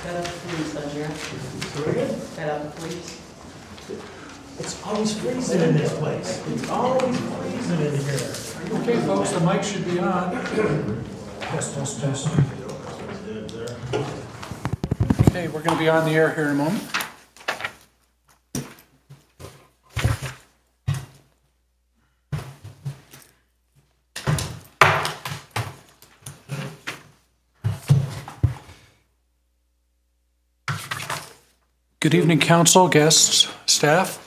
Got up the police, Andrea. Got up the police. It's always freezing in this place. It's always freezing in here. Okay, folks, the mic should be on. Test. Okay, we're going to be on the air here in a moment. Good evening, council, guests, staff.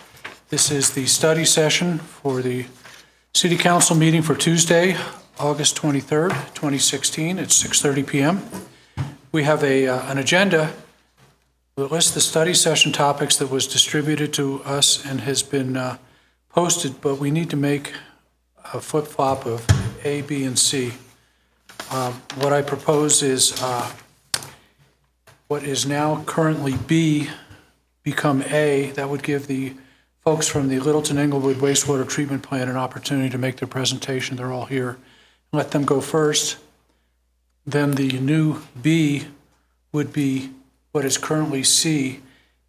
This is the study session for the City Council meeting for Tuesday, August 23rd, 2016 at 6:30 p.m. We have an agenda that lists the study session topics that was distributed to us and has been posted, but we need to make a flip-flop of A, B, and C. What I propose is what is now currently B become A. That would give the folks from the Littleton Englewood Wastewater Treatment Plant an opportunity to make their presentation. They're all here. Let them go first. Then the new B would be what is currently C.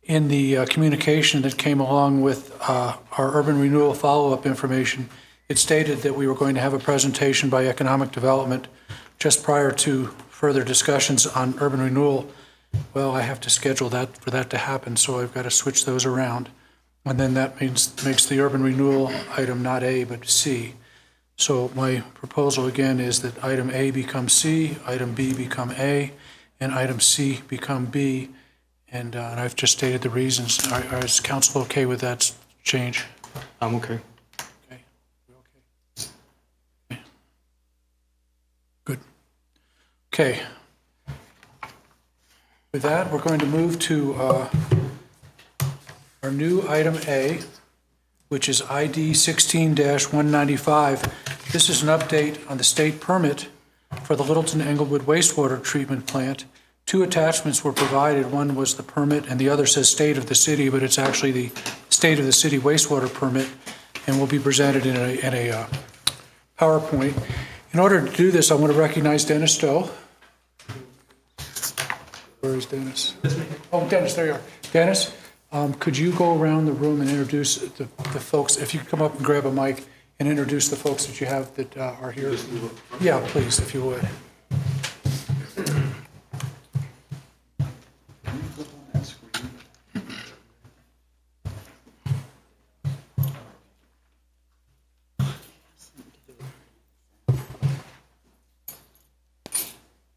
In the communication that came along with our urban renewal follow-up information, it stated that we were going to have a presentation by Economic Development just prior to further discussions on urban renewal. Well, I have to schedule that for that to happen, so I've got to switch those around. And then that makes the urban renewal item not A, but C. So my proposal again is that item A become C, item B become A, and item C become B. And I've just stated the reasons. Is council okay with that change? I'm okay. Okay. Okay. Good. Okay. With that, we're going to move to our new item A, which is ID 16-195. This is an update on the state permit for the Littleton Englewood Wastewater Treatment Plant. Two attachments were provided. One was the permit, and the other says State of the City, but it's actually the State of the City wastewater permit, and will be presented in a PowerPoint. In order to do this, I want to recognize Dennis Stowe. Where is Dennis? Oh, Dennis, there you are. Dennis, could you go around the room and introduce the folks? If you could come up and grab a mic and introduce the folks that you have that are here. Yeah, please, if you would.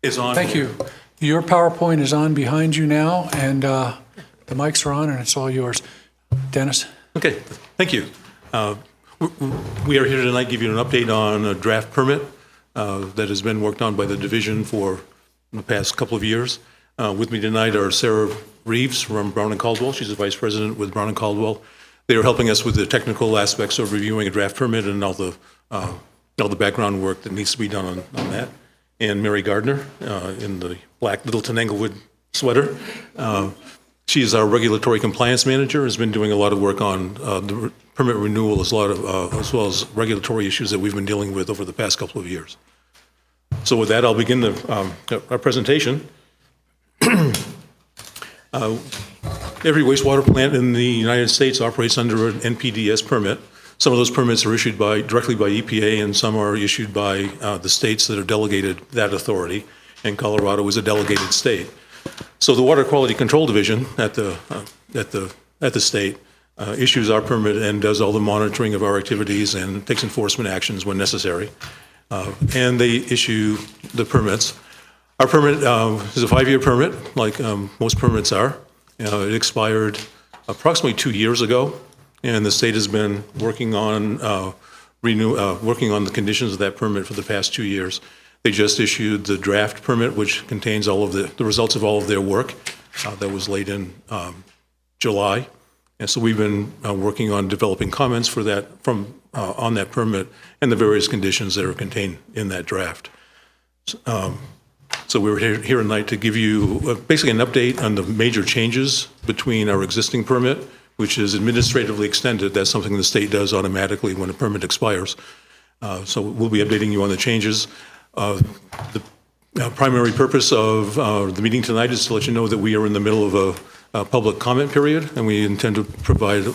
It's on. Thank you. Your PowerPoint is on behind you now, and the mics are on, and it's all yours. Dennis? Okay, thank you. We are here tonight to give you an update on a draft permit that has been worked on by the division for the past couple of years. With me tonight are Sarah Reeves from Brown & Caldwell. She's the vice president with Brown & Caldwell. They are helping us with the technical aspects of reviewing a draft permit and all the background work that needs to be done on that. And Mary Gardner in the black Littleton Englewood sweater. She is our regulatory compliance manager, has been doing a lot of work on the permit renewal as well as regulatory issues that we've been dealing with over the past couple of years. So with that, I'll begin our presentation. Every wastewater plant in the United States operates under an NPDES permit. Some of those permits are issued directly by EPA, and some are issued by the states that are delegated that authority, and Colorado is a delegated state. So the Water Quality Control Division at the state issues our permit and does all the monitoring of our activities and takes enforcement actions when necessary. And they issue the permits. Our permit is a 5-year permit, like most permits are. It expired approximately 2 years ago. And the state has been working on the conditions of that permit for the past 2 years. They just issued the draft permit, which contains all of the results of all of their work that was late in July. And so we've been working on developing comments for that on that permit and the various conditions that are contained in that draft. So we're here tonight to give you basically an update on the major changes between our existing permit, which is administratively extended. That's something the state does automatically when a permit expires. So we'll be updating you on the changes. The Primary purpose of the meeting tonight is to let you know that we are in the middle of a public comment period, and we intend to provide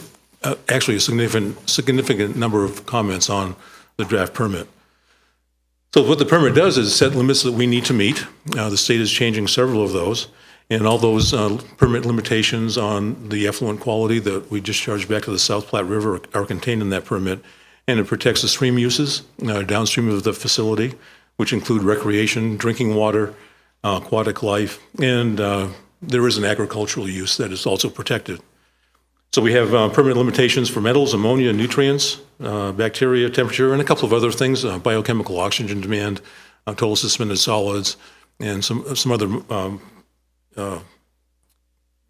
actually a significant number of comments on the draft permit. So what the permit does is set limits that we need to meet. The state is changing several of those, and all those permit limitations on the effluent quality that we discharge back to the South Platte River are contained in that permit, and it protects the stream uses downstream of the facility, which include recreation, drinking water, aquatic life, and there is an agricultural use that is also protected. So we have permit limitations for metals, ammonia, nutrients, bacteria, temperature, and a couple of other things, biochemical oxygen demand, total suspended solids, and some other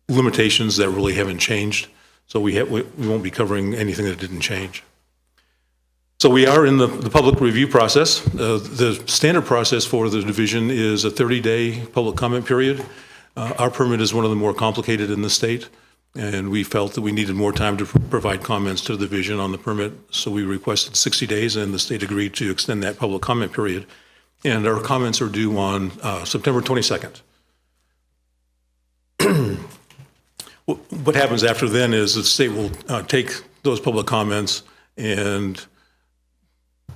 limitations that really haven't changed. So we won't be covering anything that didn't change. So we are in the public review process. The standard process for the division is a 30-day public comment period. Our permit is one of the more complicated in the state, and we felt that we needed more time to provide comments to the division on the permit, so we requested 60 days, and the state agreed to extend that public comment period. And our comments are due on September 22nd. What happens after then is the state will take those public comments and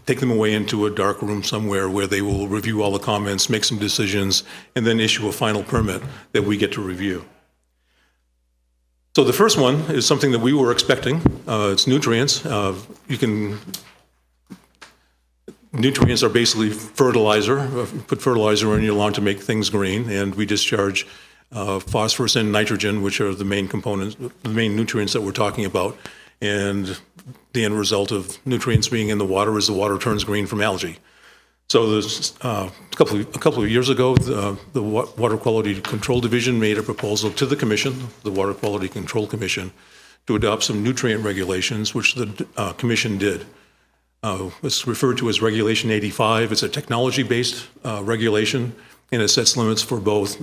take them away into a dark room somewhere where they will review all the comments, make some decisions, and then issue a final permit that we get to review. So the first one is something that we were expecting. It's nutrients. Nutrients are basically fertilizer. Put fertilizer in your lawn to make things green, and we discharge phosphorus and nitrogen, which are the main components, the main nutrients that we're talking about. And the end result of nutrients being in the water is the water turns green from algae. So there's, a couple of years ago, the Water Quality Control Division made a proposal to the Commission, the Water Quality Control Commission, to adopt some nutrient regulations, which the Commission did. It's referred to as Regulation 85. It's a technology-based regulation, and it sets limits for both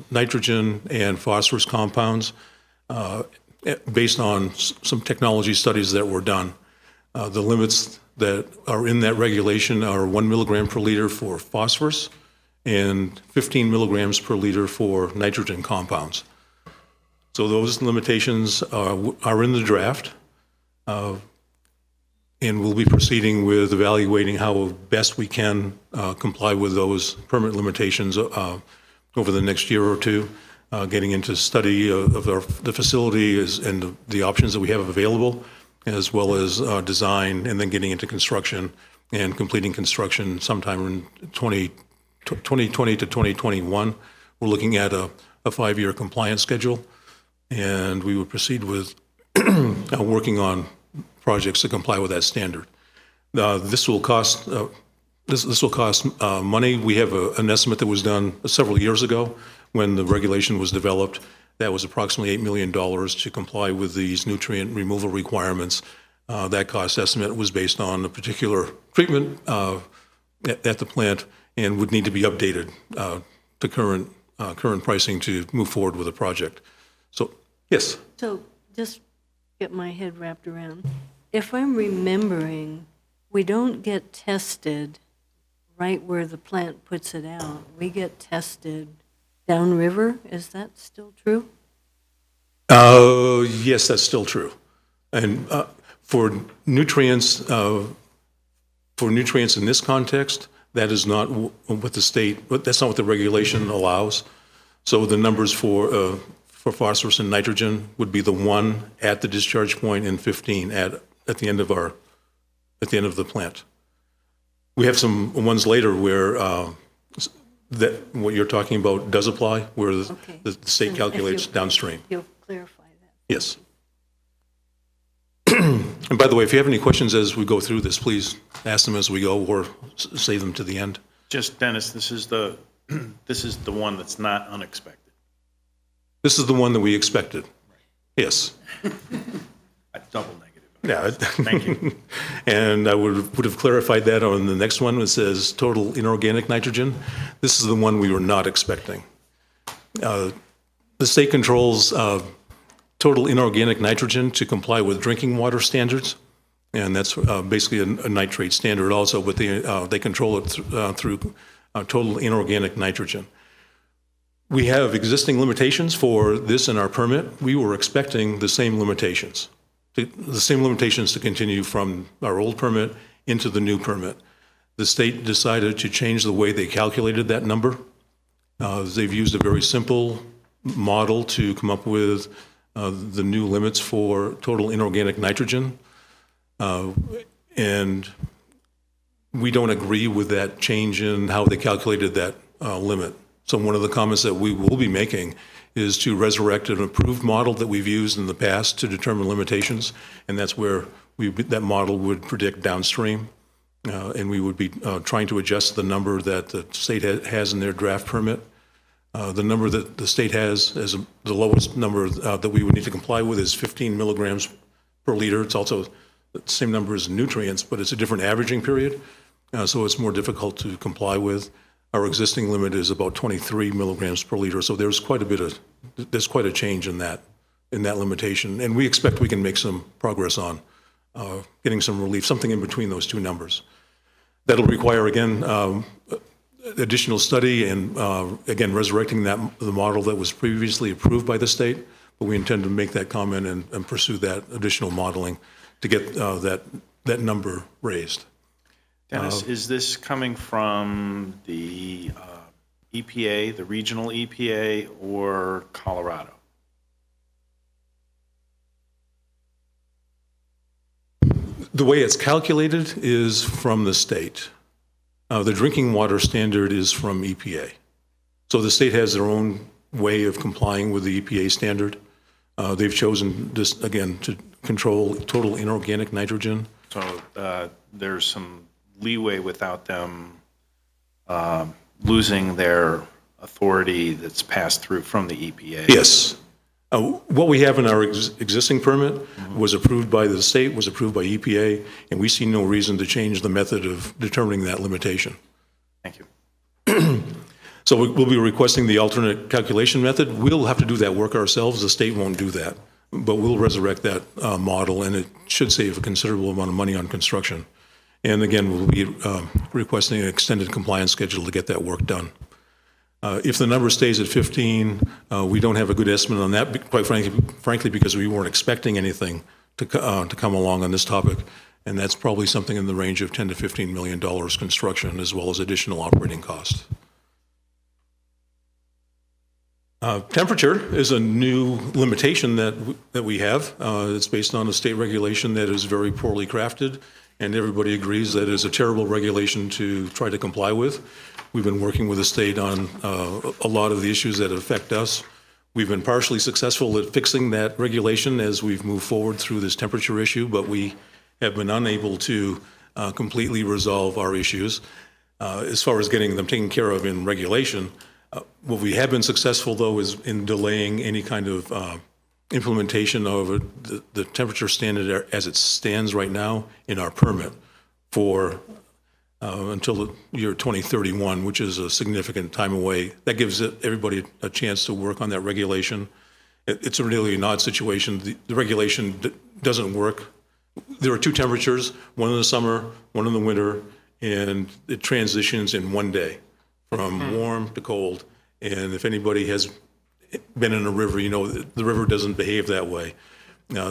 nitrogen and phosphorus compounds based on some technology studies that were done. The limits that are in that regulation are 1 milligram per liter for phosphorus and 15 milligrams per liter for nitrogen compounds. So those limitations are in the draft, and we'll be proceeding with evaluating how best we can comply with those permit limitations over the next year or two, getting into study of the facility and the options that we have available, as well as design, and then getting into construction and completing construction sometime in 2020 to 2021. We're looking at a 5-year compliance schedule, and we would proceed with working on projects to comply with that standard. This will cost money. We have an estimate that was done several years ago when the regulation was developed. That was approximately $8 million to comply with these nutrient removal requirements. That cost estimate was based on a particular treatment at the plant and would need to be updated to current pricing to move forward with the project. So, yes? So just get my head wrapped around. If I'm remembering, we don't get tested right where the plant puts it out. We get tested downriver. Is that still true? Yes, that's still true. And for nutrients in this context, that is not what the state, that's not what the regulation allows. So the numbers for phosphorus and nitrogen would be the 1 at the discharge point and 15 at the end of the plant. We have some ones later where that what you're talking about does apply, where the state calculates downstream. You'll clarify that. Yes. And by the way, if you have any questions as we go through this, please ask them as we go or save them to the end. Just Dennis, this is the one that's not unexpected. This is the one that we expected. Yes. A double negative. Yeah. Thank you. And I would have clarified that on the next one. It says total inorganic nitrogen. This is the one we were not expecting. The state controls total inorganic nitrogen to comply with drinking water standards, and that's basically a nitrate standard also, but they control it through total inorganic nitrogen. We have existing limitations for this in our permit. We were expecting the same limitations to continue from our old permit into the new permit. The state decided to change the way they calculated that number. They've used a very simple model to come up with the new limits for total inorganic nitrogen. And we don't agree with that change in how they calculated that limit. So one of the comments that we will be making is to resurrect an approved model that we've used in the past to determine limitations, and that's where that model would predict downstream, and we would be trying to adjust the number that the state has in their draft permit. The number that the state has as the lowest number that we would need to comply with is 15 milligrams per liter. It's also the same number as nutrients, but it's a different averaging period, so it's more difficult to comply with. Our existing limit is about 23 milligrams per liter, so there's quite a change in that limitation, and we expect we can make some progress on getting some relief, something in between those two numbers. That'll require, again, additional study and, again, resurrecting the model that was previously approved by the state, but we intend to make that comment and pursue that additional modeling to get that number raised. Dennis, is this coming from the EPA, the regional EPA, or Colorado? The way it's calculated is from the state. The drinking water standard is from EPA. So the state has their own way of complying with the EPA standard. They've chosen this, again, to control total inorganic nitrogen. So there's some leeway without them losing their authority that's passed through from the EPA. Yes. What we have in our existing permit was approved by the state, was approved by EPA, and we see no reason to change the method of determining that limitation. Thank you. So we'll be requesting the alternate calculation method. We'll have to do that work ourselves. The state won't do that, but we'll resurrect that model, and it should save a considerable amount of money on construction. And again, we'll be requesting an extended compliance schedule to get that work done. If the number stays at 15, we don't have a good estimate on that, quite frankly, because we weren't expecting anything to come along on this topic, and that's probably something in the range of $10 to $15 million construction, as well as additional operating costs. Temperature is a new limitation that we have. It's based on a state regulation that is very poorly crafted, and everybody agrees that it's a terrible regulation to try to comply with. We've been working with the state on a lot of the issues that affect us. We've been partially successful at fixing that regulation as we've moved forward through this temperature issue, but we have been unable to completely resolve our issues. As far as getting them taken care of in regulation, what we have been successful, though, is in delaying any kind of implementation of the temperature standard as it stands right now in our permit for until the year 2031, which is a significant time away. That gives everybody a chance to work on that regulation. It's a really an odd situation. The regulation doesn't work. There are two temperatures, one in the summer, one in the winter, and it transitions in one day from warm to cold. And if anybody has been in a river, you know the river doesn't behave that way.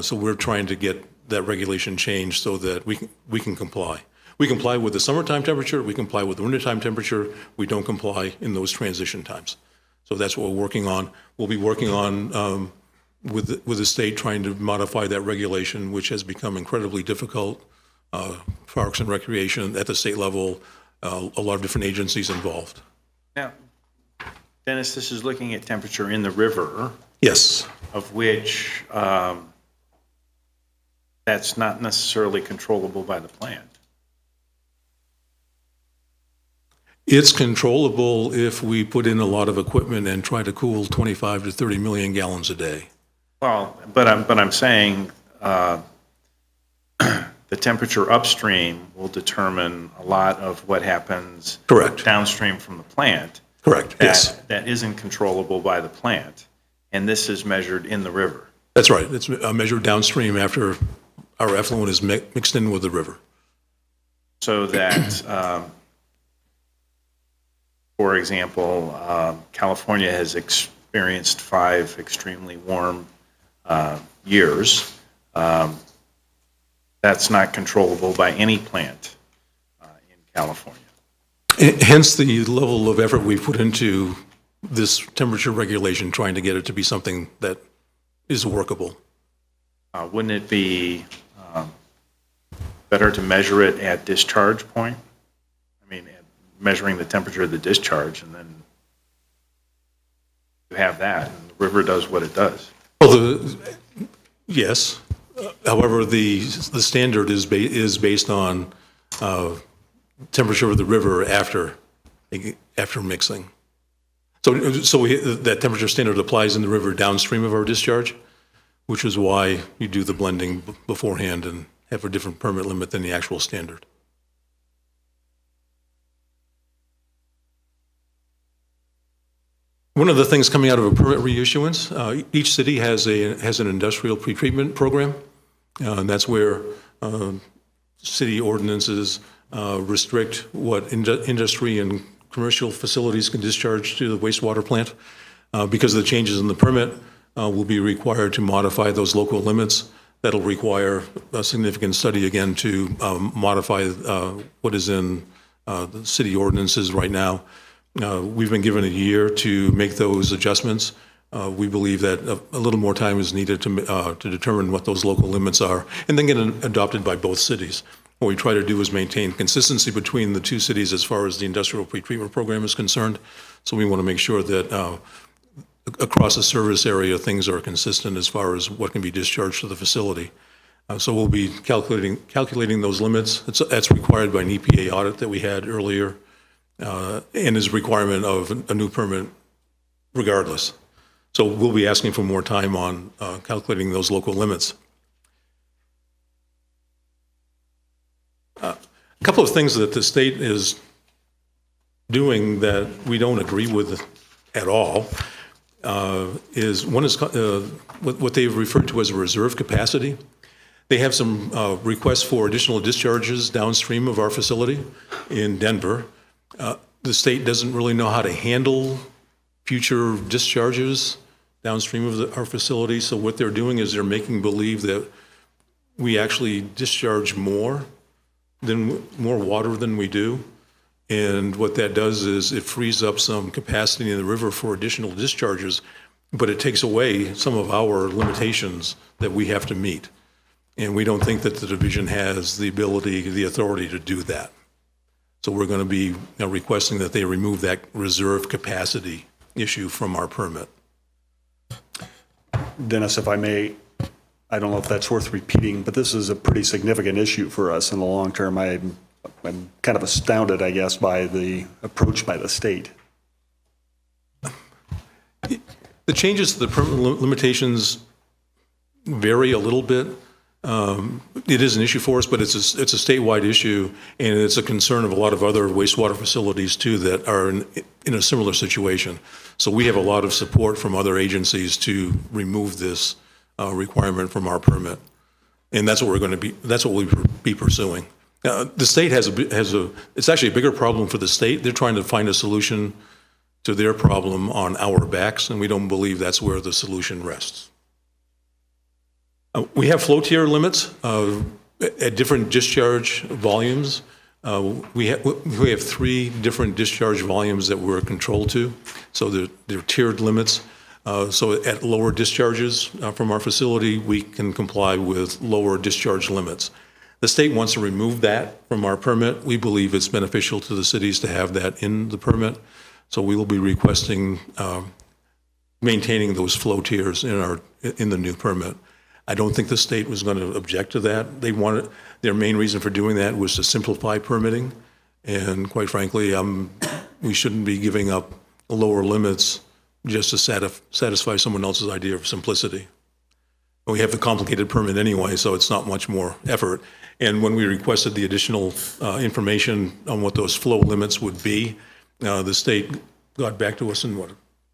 So we're trying to get that regulation changed so that we can comply. We comply with the summertime temperature, we comply with the wintertime temperature, we don't comply in those transition times. So that's what we're working on. We'll be working on with the state trying to modify that regulation, which has become incredibly difficult. Parks and Recreation at the state level, a lot of different agencies involved. Now, Dennis, this is looking at temperature in the river, Yes. of which that's not necessarily controllable by the plant. It's controllable if we put in a lot of equipment and try to cool 25 to 30 million gallons a day. Well, but I'm saying the temperature upstream will determine a lot of what happens Correct. downstream from the plant. Correct, yes. That isn't controllable by the plant, and this is measured in the river. That's right. It's measured downstream after our effluent is mixed in with the river. So that For example, California has experienced 5 extremely warm years. That's not controllable by any plant in California. Hence the level of effort we put into this temperature regulation, trying to get it to be something that is workable. Wouldn't it be better to measure it at discharge point? I mean, measuring the temperature of the discharge, and then you have that, and the river does what it does. Well, yes. However, the standard is based on temperature of the river after mixing. So that temperature standard applies in the river downstream of our discharge, which is why you do the blending beforehand and have a different permit limit than the actual standard. One of the things coming out of a permit reissuance, each city has an industrial pretreatment program, and that's where city ordinances restrict what industry and commercial facilities can discharge to the wastewater plant. Because of the changes in the permit, we'll be required to modify those local limits. That'll require a significant study again to modify what is in the city ordinances right now. We've been given a year to make those adjustments. We believe that a little more time is needed to determine what those local limits are, and then get adopted by both cities. What we try to do is maintain consistency between the two cities as far as the industrial pretreatment program is concerned. So we want to make sure that across the service area, things are consistent as far as what can be discharged to the facility. So we'll be calculating those limits. That's required by an EPA audit that we had earlier, and is a requirement of a new permit regardless. So we'll be asking for more time on calculating those local limits. A couple of things that the state is doing that we don't agree with at all is what they've referred to as a reserve capacity. They have some requests for additional discharges downstream of our facility in Denver. The state doesn't really know how to handle future discharges downstream of our facility, so what they're doing is they're making believe that we actually discharge more water than we do. And what that does is it frees up some capacity in the river for additional discharges, but it takes away some of our limitations that we have to meet. And we don't think that the division has the ability, the authority to do that. So we're going to be requesting that they remove that reserve capacity issue from our permit. Dennis, if I may, I don't know if that's worth repeating, but this is a pretty significant issue for us in the long term. I'm kind of astounded, I guess, by the approach by the state. The changes to the permit limitations vary a little bit. It is an issue for us, but it's a statewide issue, and it's a concern of a lot of other wastewater facilities too that are in a similar situation. So we have a lot of support from other agencies to remove this requirement from our permit, and that's what we'll be pursuing. The state it's actually a bigger problem for the state. They're trying to find a solution to their problem on our backs, and we don't believe that's where the solution rests. We have flow tier limits at different discharge volumes. We have 3 different discharge volumes that we're controlled to, so they're tiered limits. So at lower discharges from our facility, we can comply with lower discharge limits. The state wants to remove that from our permit. We believe it's beneficial to the cities to have that in the permit, so we will be requesting maintaining those flow tiers in the new permit. I don't think the state was going to object to that. Their main reason for doing that was to simplify permitting, and quite frankly, we shouldn't be giving up lower limits just to satisfy someone else's idea of simplicity. We have the complicated permit anyway, so it's not much more effort. And when we requested the additional information on what those flow limits would be, the state got back to us in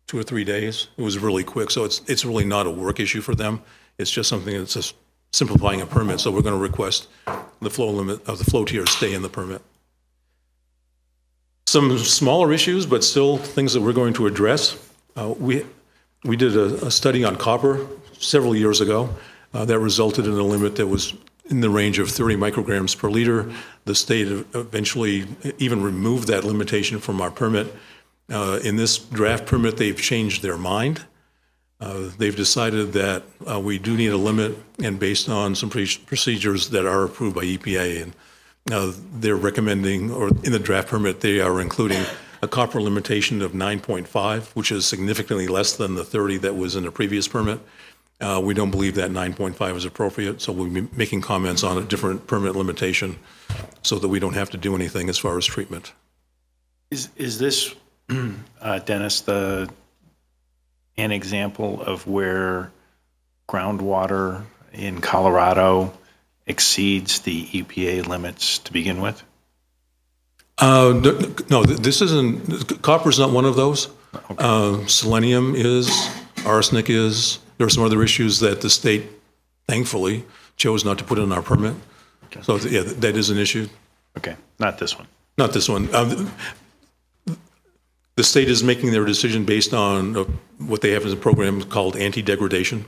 2 or 3 days. It was really quick, so it's really not a work issue for them. It's just something that's just simplifying a permit. So we're going to request the flow limit of the flow tier stay in the permit. Some smaller issues, but still things that we're going to address. We did a study on copper several years ago that resulted in a limit that was in the range of 30 micrograms per liter. The state eventually even removed that limitation from our permit. In this draft permit, they've changed their mind. They've decided that we do need a limit, and based on some procedures that are approved by EPA, and they're recommending, or in the draft permit, they are including a copper limitation of 9.5, which is significantly less than the 30 that was in the previous permit. We don't believe that 9.5 is appropriate, so we'll be making comments on a different permit limitation so that we don't have to do anything as far as treatment. Is this, Dennis, an example of where groundwater in Colorado exceeds the EPA limits to begin with? No, this isn't, copper's not one of those. Okay. Selenium is, arsenic is. There are some other issues that the state, thankfully, chose not to put in our permit. Okay. So, yeah, that is an issue. Okay, not this one. Not this one. The state is making their decision based on what they have as a program called anti-degradation.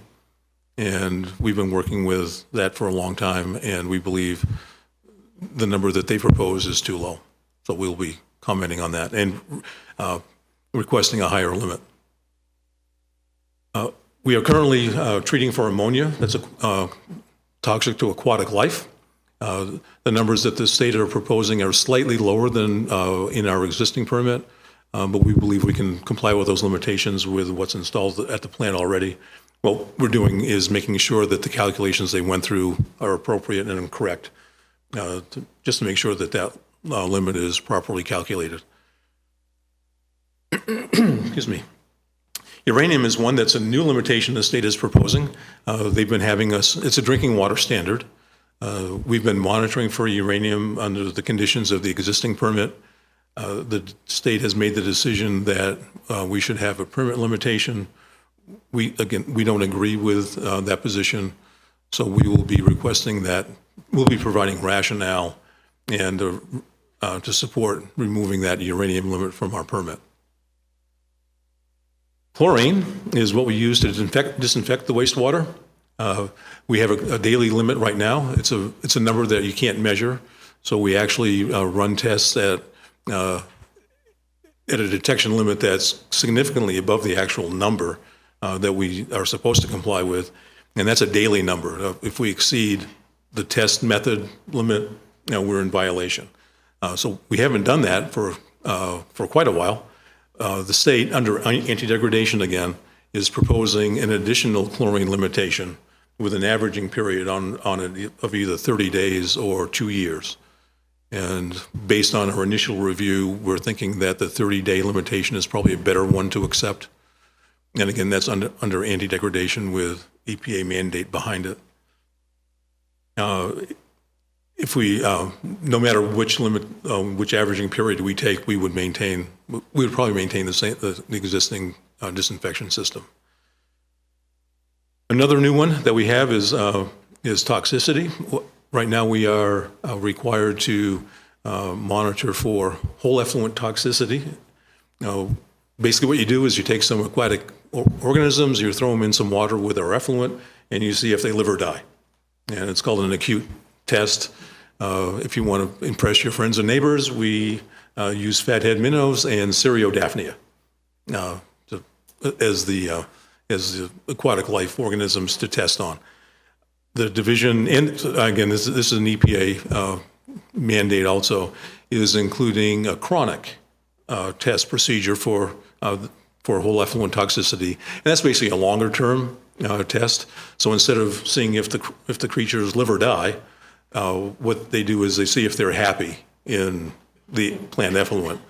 And we've been working with that for a long time, and we believe the number that they propose is too low. So we'll be commenting on that and requesting a higher limit. We are currently treating for ammonia that's toxic to aquatic life. The numbers that the state are proposing are slightly lower than in our existing permit, but we believe we can comply with those limitations with what's installed at the plant already. What we're doing is making sure that the calculations they went through are appropriate and correct, just to make sure that that limit is properly calculated. Excuse me. Uranium is one that's a new limitation the state is proposing. They've been having us, it's a drinking water standard. We've been monitoring for uranium under the conditions of the existing permit. The state has made the decision that we should have a permit limitation. We don't agree with that position, so we will be requesting that. We'll be providing rationale and to support removing that uranium limit from our permit. Chlorine is what we use to disinfect the wastewater. We have a daily limit right now. It's a number that you can't measure, so we actually run tests at a detection limit that's significantly above the actual number that we are supposed to comply with, and that's a daily number. If we exceed the test method limit, we're in violation. So we haven't done that for quite a while. The state, under anti-degradation again, is proposing an additional chlorine limitation with an averaging period on it of either 30 days or 2 years. And based on our initial review, we're thinking that the 30-day limitation is probably a better one to accept. And again, that's under anti-degradation with EPA mandate behind it. If we, no matter which limit, which averaging period we take, we would probably maintain the existing disinfection system. Another new one that we have is toxicity. Right now, we are required to monitor for whole effluent toxicity. Basically, what you do is you take some aquatic organisms, you throw them in some water with our effluent, and you see if they live or die. And it's called an acute test. If you want to impress your friends and neighbors, we use fathead minnows and Cereodaphnia as the aquatic life organisms to test on. The division, and again, this is an EPA mandate also, is including a chronic test procedure for whole effluent toxicity, and that's basically a longer-term test. So instead of seeing if the creatures live or die, what they do is they see if they're happy in the plant effluent,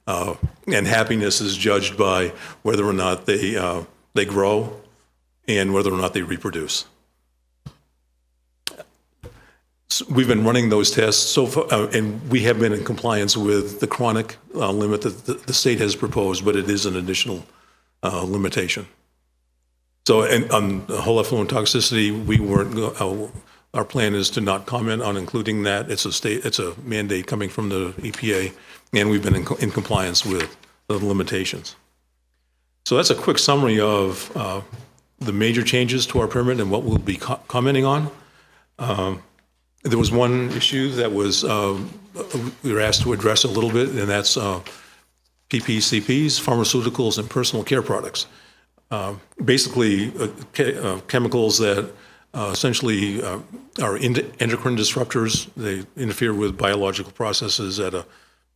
and happiness is judged by whether or not they grow and whether or not they reproduce. So we've been running those tests so far, and we have been in compliance with the chronic limit that the state has proposed, but it is an additional limitation. So, and on whole effluent toxicity, we weren't. Our plan is to not comment on including that. It's a mandate coming from the EPA, and we've been in compliance with the limitations. So that's a quick summary of the major changes to our permit and what we'll be commenting on. There was one issue that was we were asked to address a little bit, and that's PPCPs, pharmaceuticals, and personal care products. Basically, chemicals that essentially are endocrine disruptors. They interfere with biological processes at a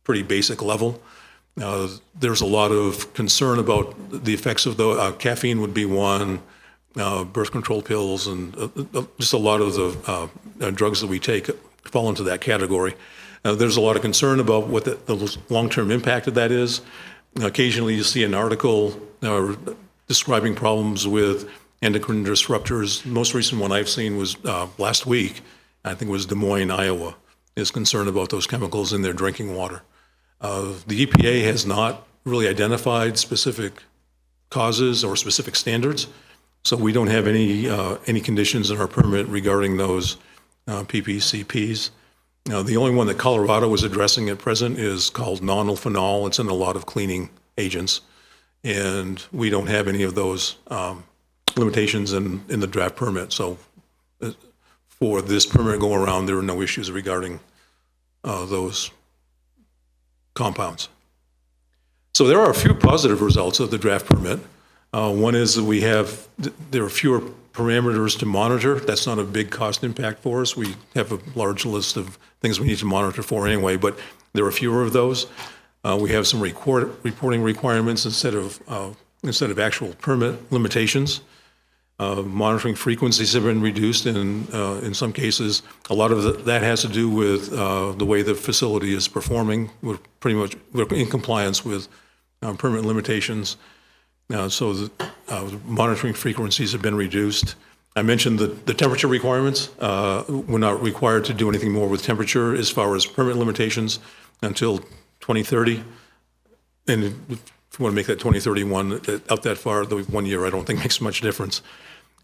pretty basic level. There's a lot of concern about the effects of the caffeine would be one, birth control pills, and just a lot of the drugs that we take fall into that category. There's a lot of concern about what the long-term impact of that is. Occasionally you see an article describing problems with endocrine disruptors. The most recent one I've seen was last week, I think it was Des Moines, Iowa, is concerned about those chemicals in their drinking water. The EPA has not really identified specific causes or specific standards, so we don't have any conditions in our permit regarding those PPCPs. The only one that Colorado is addressing at present is called nonylphenol. It's in a lot of cleaning agents, and we don't have any of those limitations in the draft permit. So for this permit go around, there are no issues regarding those compounds. So there are a few positive results of the draft permit. One is that there are fewer parameters to monitor. That's not a big cost impact for us. We have a large list of things we need to monitor for anyway, but there are fewer of those. We have some reporting requirements instead of actual permit limitations. Monitoring frequencies have been reduced in some cases. A lot of that has to do with the way the facility is performing. We're in compliance with permit limitations. So the monitoring frequencies have been reduced. I mentioned the temperature requirements. We're not required to do anything more with temperature as far as permit limitations until 2030. And if you want to make that 2031 out that far, the 1 year I don't think makes much difference.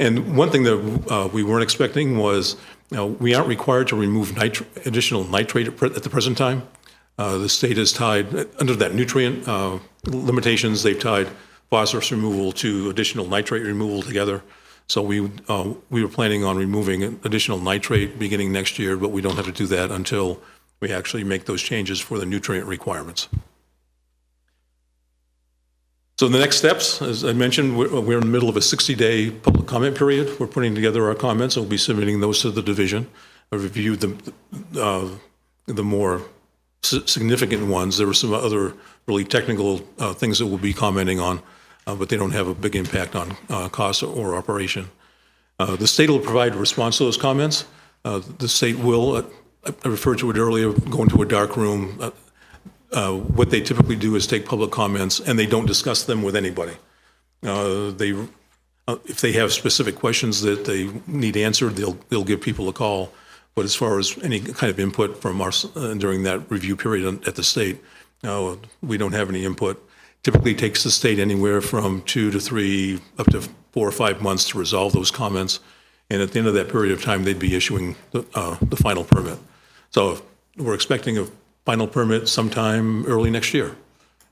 And one thing that we weren't expecting was we aren't required to remove additional nitrate at the present time. The state has tied, under that nutrient limitations, they've tied phosphorus removal to additional nitrate removal together. So we were planning on removing additional nitrate beginning next year, but we don't have to do that until we actually make those changes for the nutrient requirements. So the next steps, as I mentioned, we're in the middle of a 60-day public comment period. We're putting together our comments. We'll be submitting those to the division. I've reviewed the more significant ones. There were some other really technical things that we'll be commenting on, but they don't have a big impact on cost or operation. The state will provide a response to those comments. The state will, I referred to it earlier, go into a dark room. What they typically do is take public comments, and they don't discuss them with anybody. If they have specific questions that they need answered, they'll give people a call. But as far as any kind of input from us during that review period at the state, we don't have any input. Typically takes the state anywhere from 2 to 3, up to 4 or 5 months to resolve those comments. And at the end of that period of time, they'd be issuing the final permit. So we're expecting a final permit sometime early next year.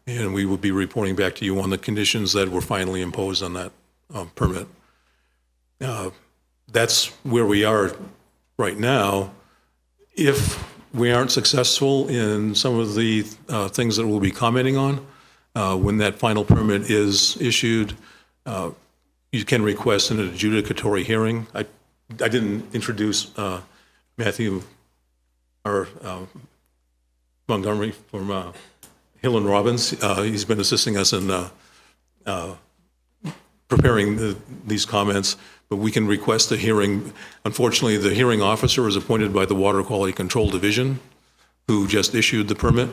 And we will be reporting back to you on the conditions that were finally imposed on that permit. That's where we are right now. If we aren't successful in some of the things that we'll be commenting on, when that final permit is issued, you can request an adjudicatory hearing. I didn't introduce Matthew or Montgomery from Hill and Robbins. He's been assisting us in preparing these comments, but we can request a hearing. Unfortunately, the hearing officer is appointed by the Water Quality Control Division, who just issued the permit.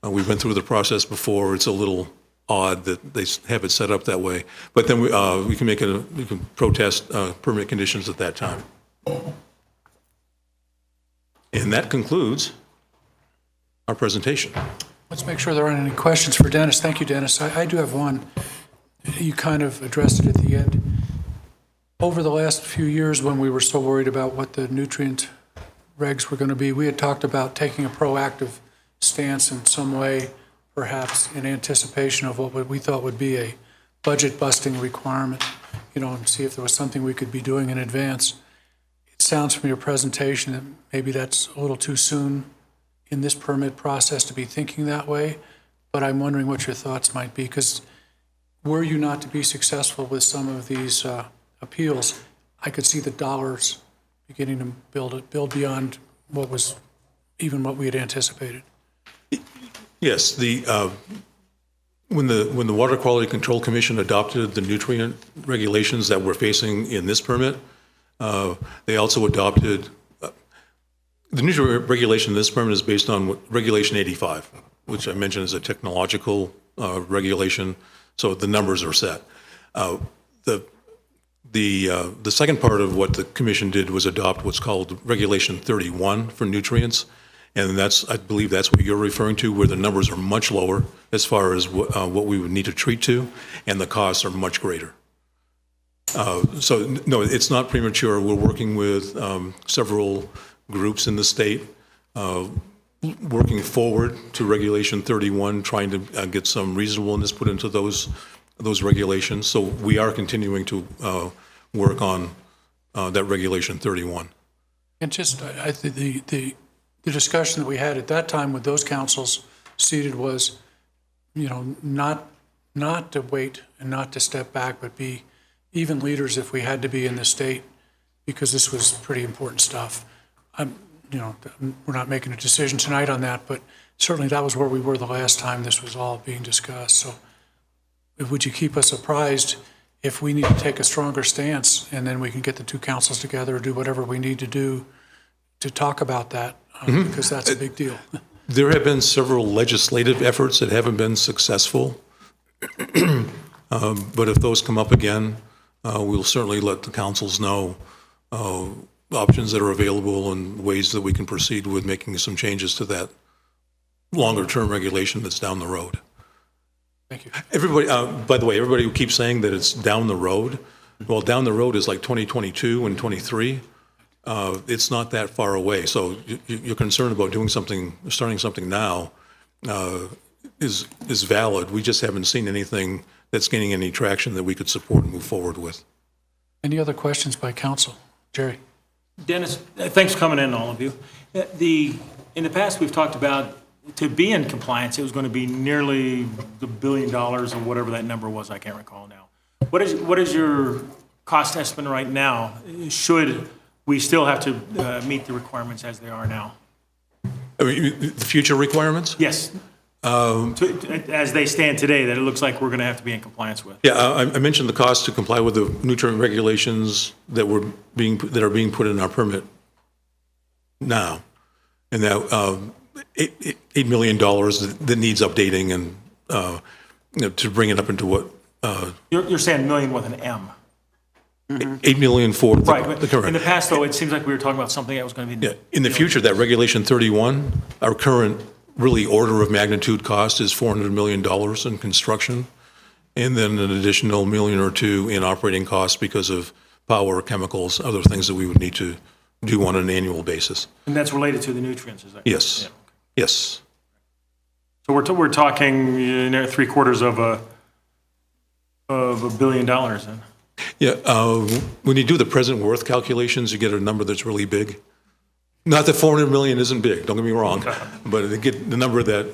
We've been through the process before. It's a little odd that they have it set up that way. But then we can protest permit conditions at that time. And that concludes our presentation. Let's make sure there aren't any questions for Dennis. Thank you, Dennis. I do have one. You kind of addressed it at the end. Over the last few years, when we were so worried about what the nutrient regs were going to be, we had talked about taking a proactive stance in some way, perhaps in anticipation of what we thought would be a budget-busting requirement, and see if there was something we could be doing in advance. It sounds from your presentation that maybe that's a little too soon in this permit process to be thinking that way, but I'm wondering what your thoughts might be, because were you not to be successful with some of these appeals, I could see the dollars beginning to build beyond what was even what we had anticipated. Yes, when the Water Quality Control Commission adopted the nutrient regulations that we're facing in this permit, they also adopted, the nutrient regulation in this permit is based on Regulation 85, which I mentioned is a technological regulation, so the numbers are set. The second part of what the commission did was adopt what's called Regulation 31 for nutrients, and I believe that's what you're referring to, where the numbers are much lower as far as what we would need to treat to, and the costs are much greater. So no, it's not premature. We're working with several groups in the state, working forward to Regulation 31, trying to get some reasonableness put into those regulations. So we are continuing to work on that Regulation 31. And just the discussion that we had at that time with those councils seated was, not to wait and not to step back, but be even leaders if we had to be in the state, because this was pretty important stuff. We're not making a decision tonight on that, but certainly that was where we were the last time this was all being discussed. So would you keep us apprised if we need to take a stronger stance, and then we can get the two councils together or do whatever we need to do to talk about that, because that's a big deal. There have been several legislative efforts that haven't been successful, but if those come up again, we'll certainly let the councils know options that are available and ways that we can proceed with making some changes to that longer-term regulation that's down the road. Thank you. Everybody, by the way, everybody who keeps saying that it's down the road, well, down the road is like 2022 and 23. It's not that far away. So you're concerned about starting something now is valid. We just haven't seen anything that's gaining any traction that we could support and move forward with. Any other questions by council? Jerry? Dennis, thanks for coming in, all of you. In the past, we've talked about, to be in compliance, it was going to be nearly $1 billion or whatever that number was, I can't recall now. What is your cost estimate right now? Should we still have to meet the requirements as they are now? I mean, the future requirements? Yes. As they stand today, that it looks like we're going to have to be in compliance with. Yeah, I mentioned the cost to comply with the nutrient regulations that are being put in our permit now, and that $8 million that needs updating and to bring it up into what You're saying million with an M. 8 million for Right, the but current. in the past, though, it seems like we were talking about something that was going to be. Yeah, in the future, that Regulation 31, our current really order of magnitude cost is $400 million in construction, and then an additional $1 million or $2 million in operating costs because of power, chemicals, other things that we would need to do on an annual basis. And that's related to the nutrients, is that? Yes, Yeah. yes. So we're talking 3/4 of $1 billion then. Yeah, when you do the present worth calculations, you get a number that's really big. Not that 400 million isn't big, don't get me wrong, but they get the number that,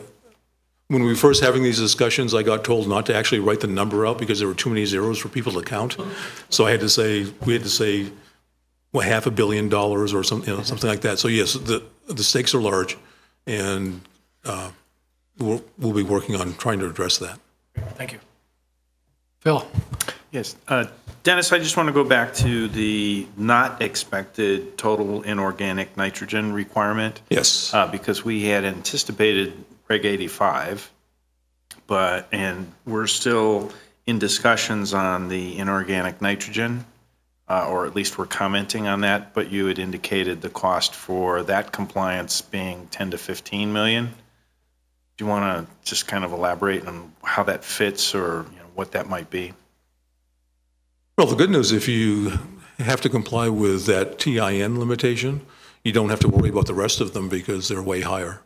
when we were first having these discussions, I got told not to actually write the number out because there were too many zeros for people to count. So we had to say, well, $500 million or something like that. So yes, the stakes are large, and we'll be working on trying to address that. Thank you. Phil? Yes. Dennis, I just want to go back to the not expected total inorganic nitrogen requirement. Yes. Because we had anticipated Reg 85, and we're still in discussions on the inorganic nitrogen, or at least we're commenting on that, but you had indicated the cost for that compliance being 10 to 15 million. Do you want to just kind of elaborate on how that fits, or what that might be? Well, the good news, if you have to comply with that TIN limitation, you don't have to worry about the rest of them because they're way higher.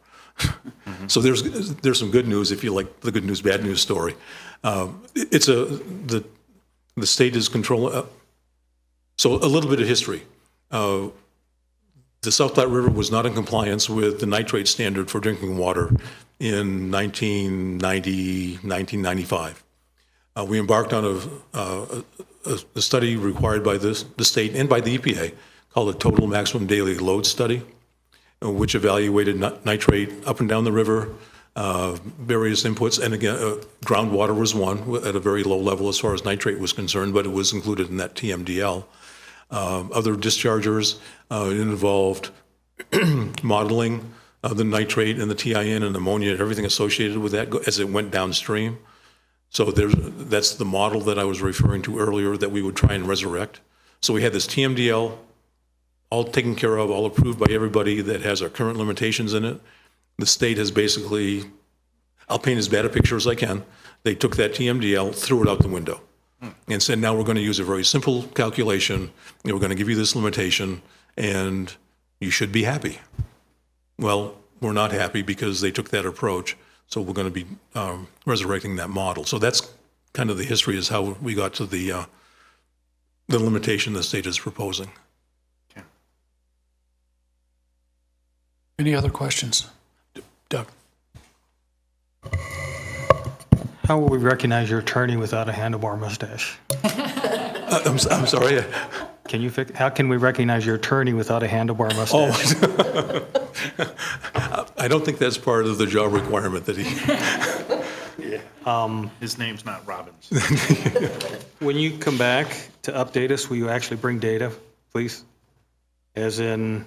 So there's some good news if you like the good news, bad news story. The state is controlling. So a little bit of history. The South Platte River was not in compliance with the nitrate standard for drinking water in 1990, 1995. We embarked on a study required by the state and by the EPA called a Total Maximum Daily Load Study, which evaluated nitrate up and down the river, various inputs, and again, groundwater was one at a very low level as far as nitrate was concerned, but it was included in that TMDL. Other dischargers, it involved modeling of the nitrate and the TIN and ammonia and everything associated with that as it went downstream. So that's the model that I was referring to earlier that we would try and resurrect. So we had this TMDL all taken care of, all approved by everybody that has our current limitations in it. The state has basically, I'll paint as bad a picture as I can, they took that TMDL, threw it out the window, and said, now we're going to use a very simple calculation, and we're going to give you this limitation, and you should be happy. Well, we're not happy because they took that approach, so we're going to be resurrecting that model. So that's kind of the history, is how we got to the limitation the state is proposing. Any other questions? Doug? How will we recognize your attorney without a handlebar mustache? I'm sorry. How can we recognize your attorney without a handlebar mustache? I don't think that's part of the job requirement that he. His name's not Robbins. When you come back to update us, will you actually bring data, please? As in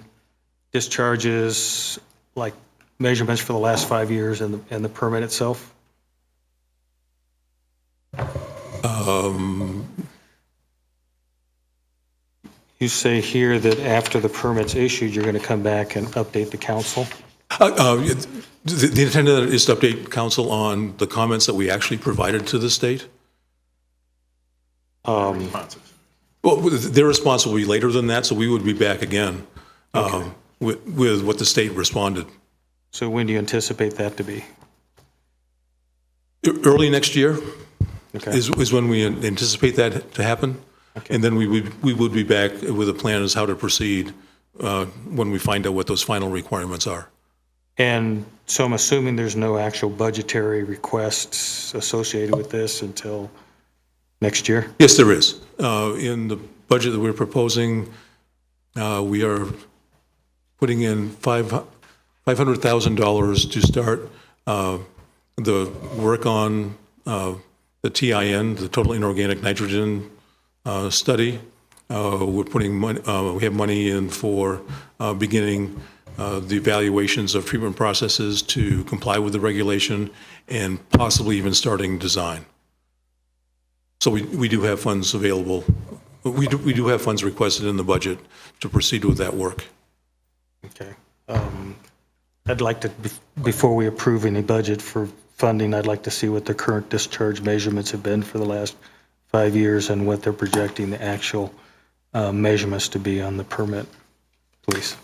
discharges, like measurements for the last 5 years and the permit itself? You say here that after the permit's issued, you're going to come back and update the council? The intent of that is to update council on the comments that we actually provided to the state. Responses. Well, their response will be later than that, so we would be back again with what the state responded. So when do you anticipate that to be? Early next year Okay. is when we anticipate that to happen. Okay. And then we would be back with a plan as how to proceed when we find out what those final requirements are. And so I'm assuming there's no actual budgetary requests associated with this until next year? Yes, there is. In the budget that we're proposing, we are putting in $500,000 to start the work on the TIN, the total inorganic nitrogen study. We're putting money, we have money in for beginning the evaluations of treatment processes to comply with the regulation and possibly even starting design. So we do have funds available. We do have funds requested in the budget to proceed with that work. Okay. I'd like to, before we approve any budget for funding, I'd like to see what the current discharge measurements have been for the last 5 years and what they're projecting the actual measurements to be on the permit, please.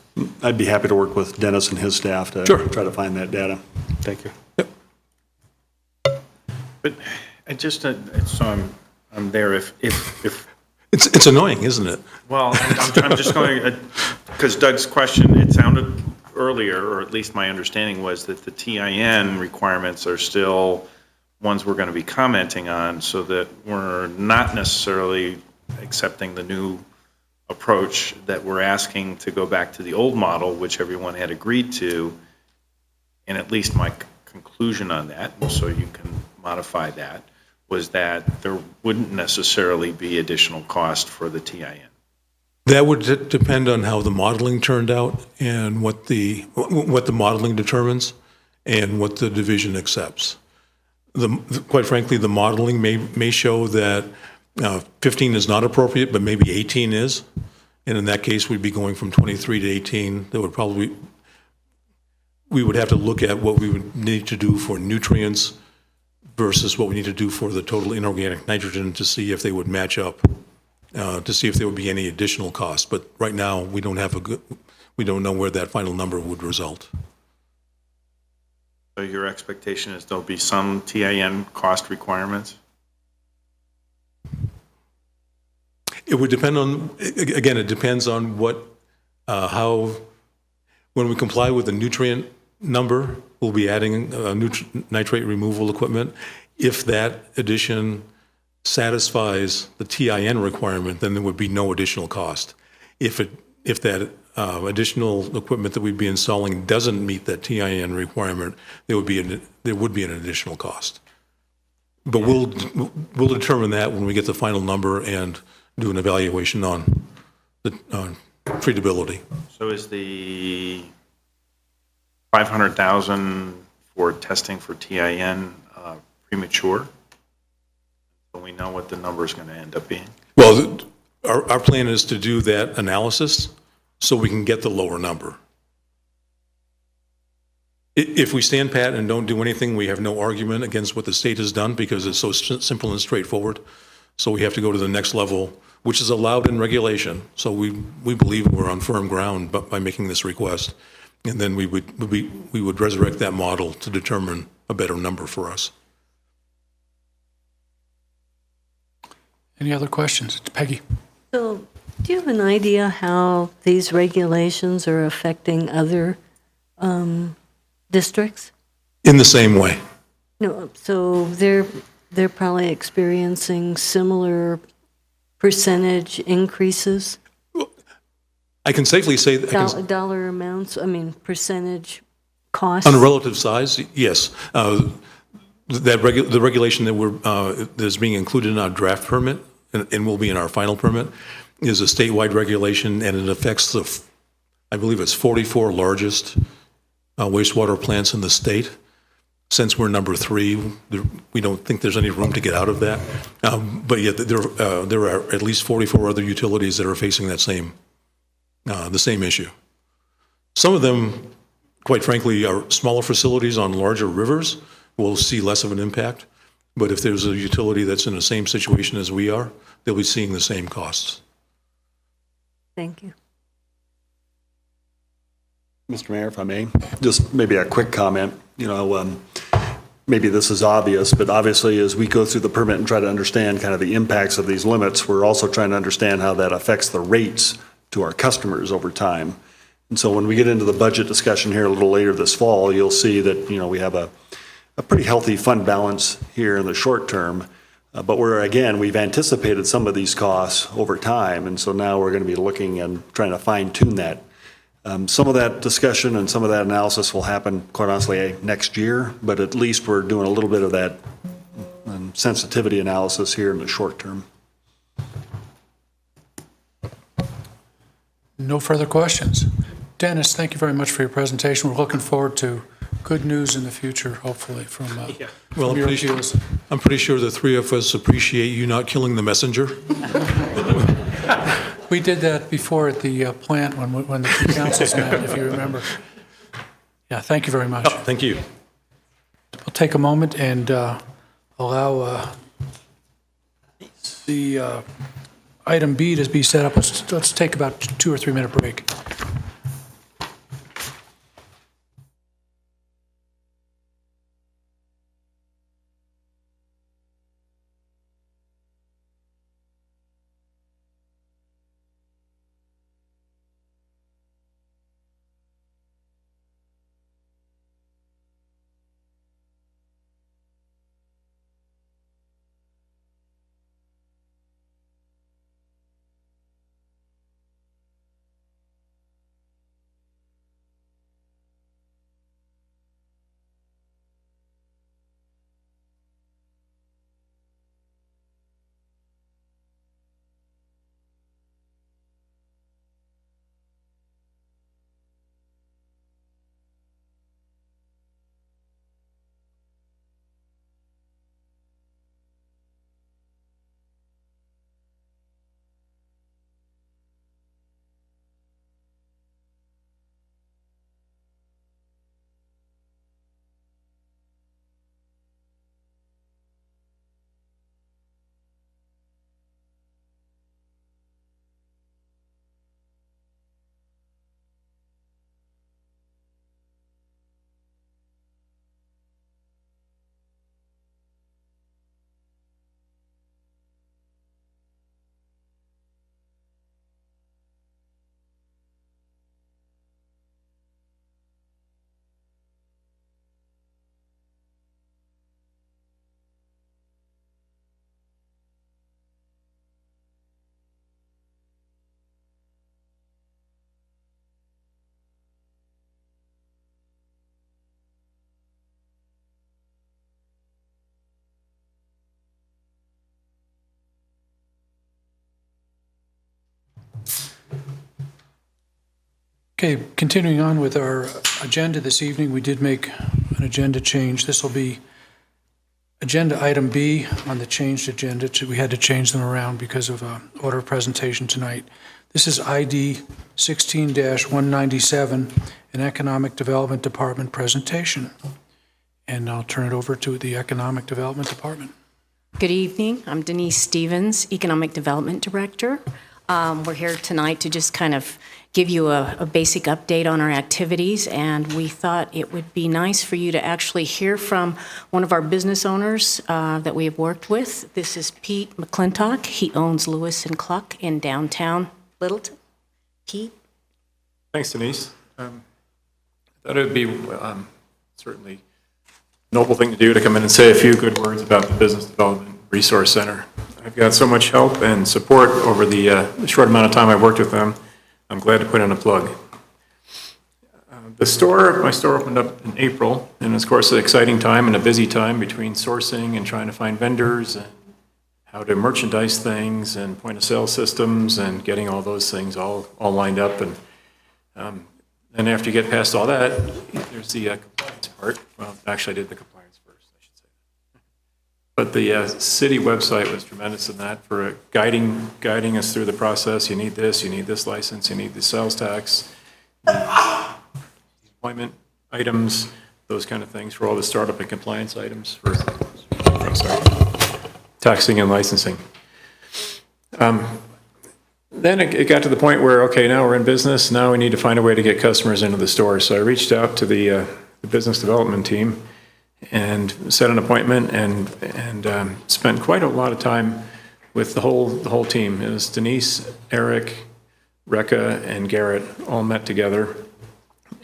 I'd be happy to work with Dennis and his staff to Sure. try to find that data. Thank you. But I just, so I'm there if It's annoying, isn't it? well, I'm just going, because Doug's question, it sounded earlier, or at least my understanding was that the TIN requirements are still ones we're going to be commenting on, so that we're not necessarily accepting the new approach, that we're asking to go back to the old model, which everyone had agreed to. And at least my conclusion on that, so you can modify that, was that there wouldn't necessarily be additional cost for the TIN. That would depend on how the modeling turned out and what the modeling determines and what the division accepts. Quite frankly, the modeling may show that 15 is not appropriate, but maybe 18 is. And in that case, we'd be going from 23 to 18. That would probably, we would have to look at what we would need to do for nutrients versus what we need to do for the total inorganic nitrogen to see if they would match up, to see if there would be any additional cost. But right now, we don't know where that final number would result. So your expectation is there'll be some TIN cost requirements? It would depend on, again, it depends on what, how, when we comply with the nutrient number, we'll be adding nitrate removal equipment. If that addition satisfies the TIN requirement, then there would be no additional cost. If that additional equipment that we'd be installing doesn't meet that TIN requirement, there would be an additional cost. But we'll determine that when we get the final number and do an evaluation on the treatability. So is the 500,000 for testing for TIN premature? So we know what the number is going to end up being? Well, our plan is to do that analysis so we can get the lower number. If we stand pat and don't do anything, we have no argument against what the state has done because it's so simple and straightforward. So we have to go to the next level, which is allowed in regulation. So we believe we're on firm ground by making this request. And then we would resurrect that model to determine a better number for us. Any other questions? It's Peggy. So, do you have an idea how these regulations are affecting other districts? In the same way. No, so they're probably experiencing similar percentage increases? I can safely say that Dollar amounts, I mean, percentage costs? on a relative size, yes. The regulation that's being included in our draft permit and will be in our final permit is a statewide regulation, and it affects I believe it's 44 largest wastewater plants in the state. Since we're number 3, we don't think there's any room to get out of that. But yet there are at least 44 other utilities that are facing that the same issue. Some of them, quite frankly, are smaller facilities on larger rivers will see less of an impact. But if there's a utility that's in the same situation as we are, they'll be seeing the same costs. Thank you. Mr. Mayor, if I may, just maybe a quick comment. Maybe this is obvious, but obviously as we go through the permit and try to understand kind of the impacts of these limits, we're also trying to understand how that affects the rates to our customers over time. And so when we get into the budget discussion here a little later this fall, you'll see that, we have a pretty healthy fund balance here in the short term. But we've anticipated some of these costs over time. And so now we're going to be looking and trying to fine tune that. Some of that discussion and some of that analysis will happen, quite honestly, next year, but at least we're doing a little bit of that sensitivity analysis here in the short term. No further questions. Dennis, thank you very much for your presentation. We're looking forward to good news in the future, hopefully, from Well, your appeals. I'm pretty sure the 3 of us appreciate you not killing the messenger. We did that before at the plant when the two councils met, if you remember. Yeah, thank you very much. Thank you. We'll take a moment and allow the item B to be set up. Let's take about 2 or 3 minute break. Okay, continuing on with our agenda this evening, we did make an agenda change. This will be agenda item B on the changed agenda. We had to change them around because of order of presentation tonight. This is ID 16-197, an Economic Development Department presentation. And I'll turn it over to the Economic Development Department. Good evening. I'm Denise Stevens, Economic Development Director. We're here tonight to just kind of give you a basic update on our activities, and we thought it would be nice for you to actually hear from one of our business owners that we have worked with. This is Pete McClintock. He owns Lewis and Cluck in downtown Littleton. Pete? Thanks, Denise. I thought it would be certainly a noble thing to do to come in and say a few good words about the Business Development Resource Center. I've got so much help and support over the short amount of time I've worked with them. I'm glad to put in a plug. My store opened up in April, and of course, an exciting time and a busy time between sourcing and trying to find vendors and how to merchandise things and point of sale systems and getting all those things all lined up. And then after you get past all that, there's the compliance part. Well, actually, I did the compliance first, I should say. But the city website was tremendous in that for guiding us through the process. You need this license, you need the sales tax, employment items, those kind of things for all the startup and compliance items for taxing and licensing. Then it got to the point where, okay, now we're in business. Now we need to find a way to get customers into the store. So I reached out to the business development team and set an appointment and spent quite a lot of time with the whole team. It was Denise, Eric, Rekha, and Garrett all met together,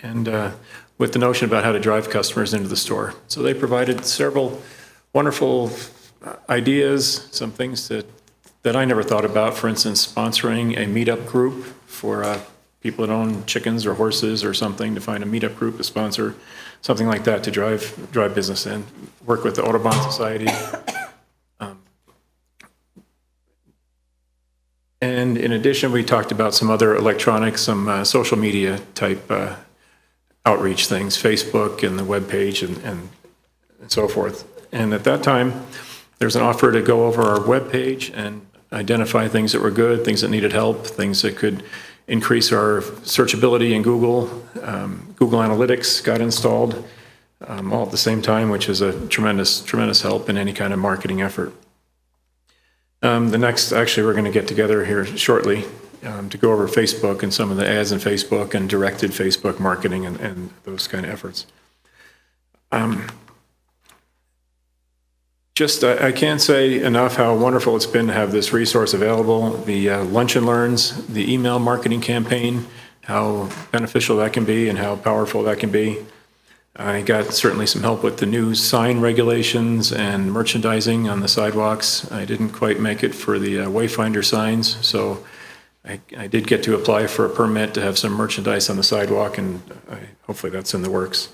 and with the notion about how to drive customers into the store. So they provided several wonderful ideas, some things that I never thought about. For instance, sponsoring a meetup group for people that own chickens or horses or something, to find a meetup group to sponsor something like that to drive business in. Work with the Audubon Society. And in addition, we talked about some other electronics, some social media type outreach things, Facebook and the webpage and so forth. And at that time, there's an offer to go over our webpage and identify things that were good, things that needed help, things that could increase our searchability in Google. Google Analytics got installed all at the same time, which is a tremendous help in any kind of marketing effort. Actually, we're going to get together here shortly to go over Facebook and some of the ads in Facebook and directed Facebook marketing and those kind of efforts. I can't say enough how wonderful it's been to have this resource available. The Lunch and Learns, the email marketing campaign, how beneficial that can be and how powerful that can be. I got certainly some help with the new sign regulations and merchandising on the sidewalks. I didn't quite make it for the Wayfinder signs, so I did get to apply for a permit to have some merchandise on the sidewalk, and hopefully that's in the works.